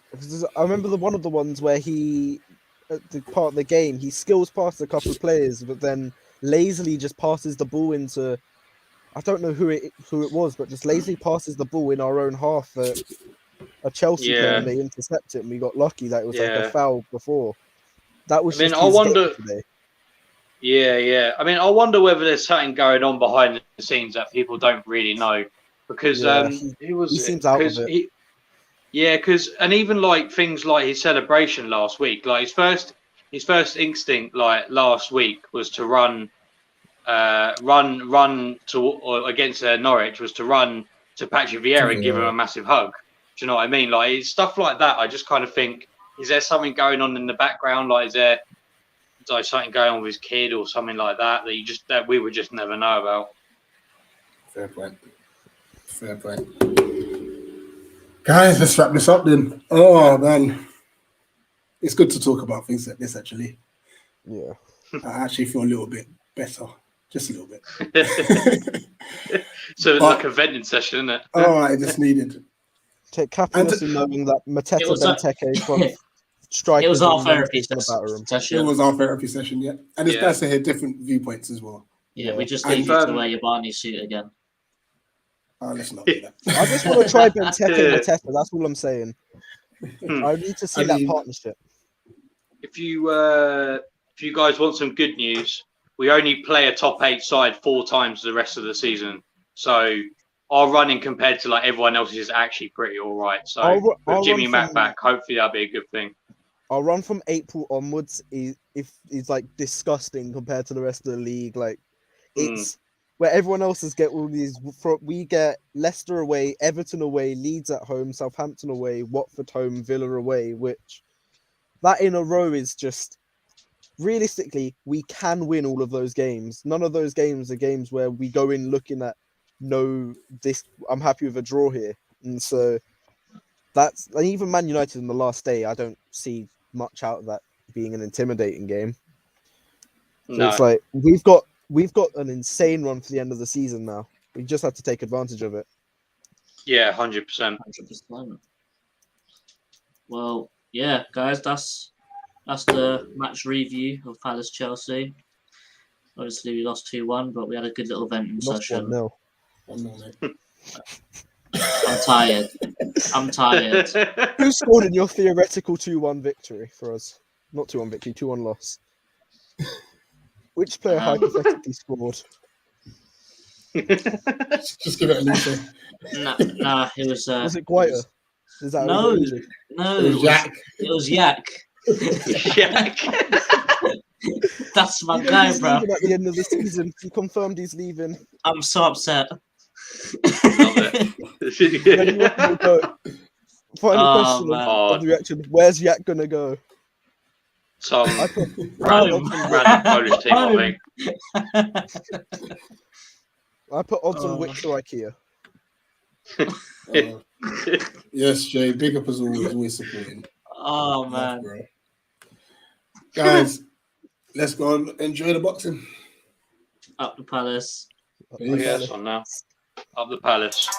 Because I remember one of the ones where he, at the part of the game, he skills past a couple of players, but then lazily just passes the ball into, I don't know who it was, but just lazily passes the ball in our own half. A Chelsea player, and they intercept it, and we got lucky that it was like a foul before. That was. I wonder. Yeah. I mean, I wonder whether there's something going on behind the scenes that people don't really know, because he seems out of it. And even like things like his celebration last week, like his first instinct like last week was to run against Norwich was to run to Patrick Vieira and give him a massive hug. Do you know what I mean? Like it's stuff like that. I just kind of think, is there something going on in the background? Like is there something going on with his kid or something like that that we would just never know about? Fair point. Guys, let's wrap this up then. Oh man, it's good to talk about things like this. Actually, yeah, I actually feel a little bit better, just a little bit. So it's like a venting session, isn't it? Oh, I just needed. Take happiness in knowing that Mateta Benteke from striker. It was our therapy session. It was our therapy session, yeah, and it's nice to hear different viewpoints as well. Yeah, we just need you to wear your Barney suit again. Oh, let's not do that. I just want to try Benteke and Mateta. That's all I'm saying. I need to see that partnership. If you guys want some good news, we only play a top 8 side 4 times the rest of the season. So our running compared to like everyone else is actually pretty all right. So with Jimmy Mack back, hopefully that'll be a good thing. Our run from April onwards is like disgusting compared to the rest of the league. Like it's where everyone else is get all these. We get Leicester away, Everton away, Leeds at home, Southampton away, Watford home, Villa away. Which that in a row is just realistically we can win all of those games. None of those games are games where we go in looking at I'm happy with a draw here, and so that's and even Man United in the last day. I don't see much out of that being an intimidating game. So it's like we've got an insane run for the end of the season now. We just have to take advantage of it. Yeah, 100%. 100%. Well, yeah, guys, that's the match review of Palace Chelsea. Obviously, we lost 2-1, but we had a good little venting session. 1-0. I'm tired. Who scored in your theoretical 2-1 victory for us? Not 2-1 victory, 2-1 loss. Which player hypothetically scored? Just give it a Lisa. Nah, it was. Was it Guaita? Is that No, It was Yak. It was Yak. Yak. That's my You know guy, he's bro. leaving at the end of the season. He confirmed he's leaving. I'm so upset. Where do you want him to go? Final question of the reaction. Where's Yak gonna go? Some I put random Polish team, I think. I put odds on Wick to IKEA. Yes, Jay. Big up as always supporting. Oh man, bro. Guys, let's go and enjoy the boxing. Up the Palace. Yes, on now. Up the Palace.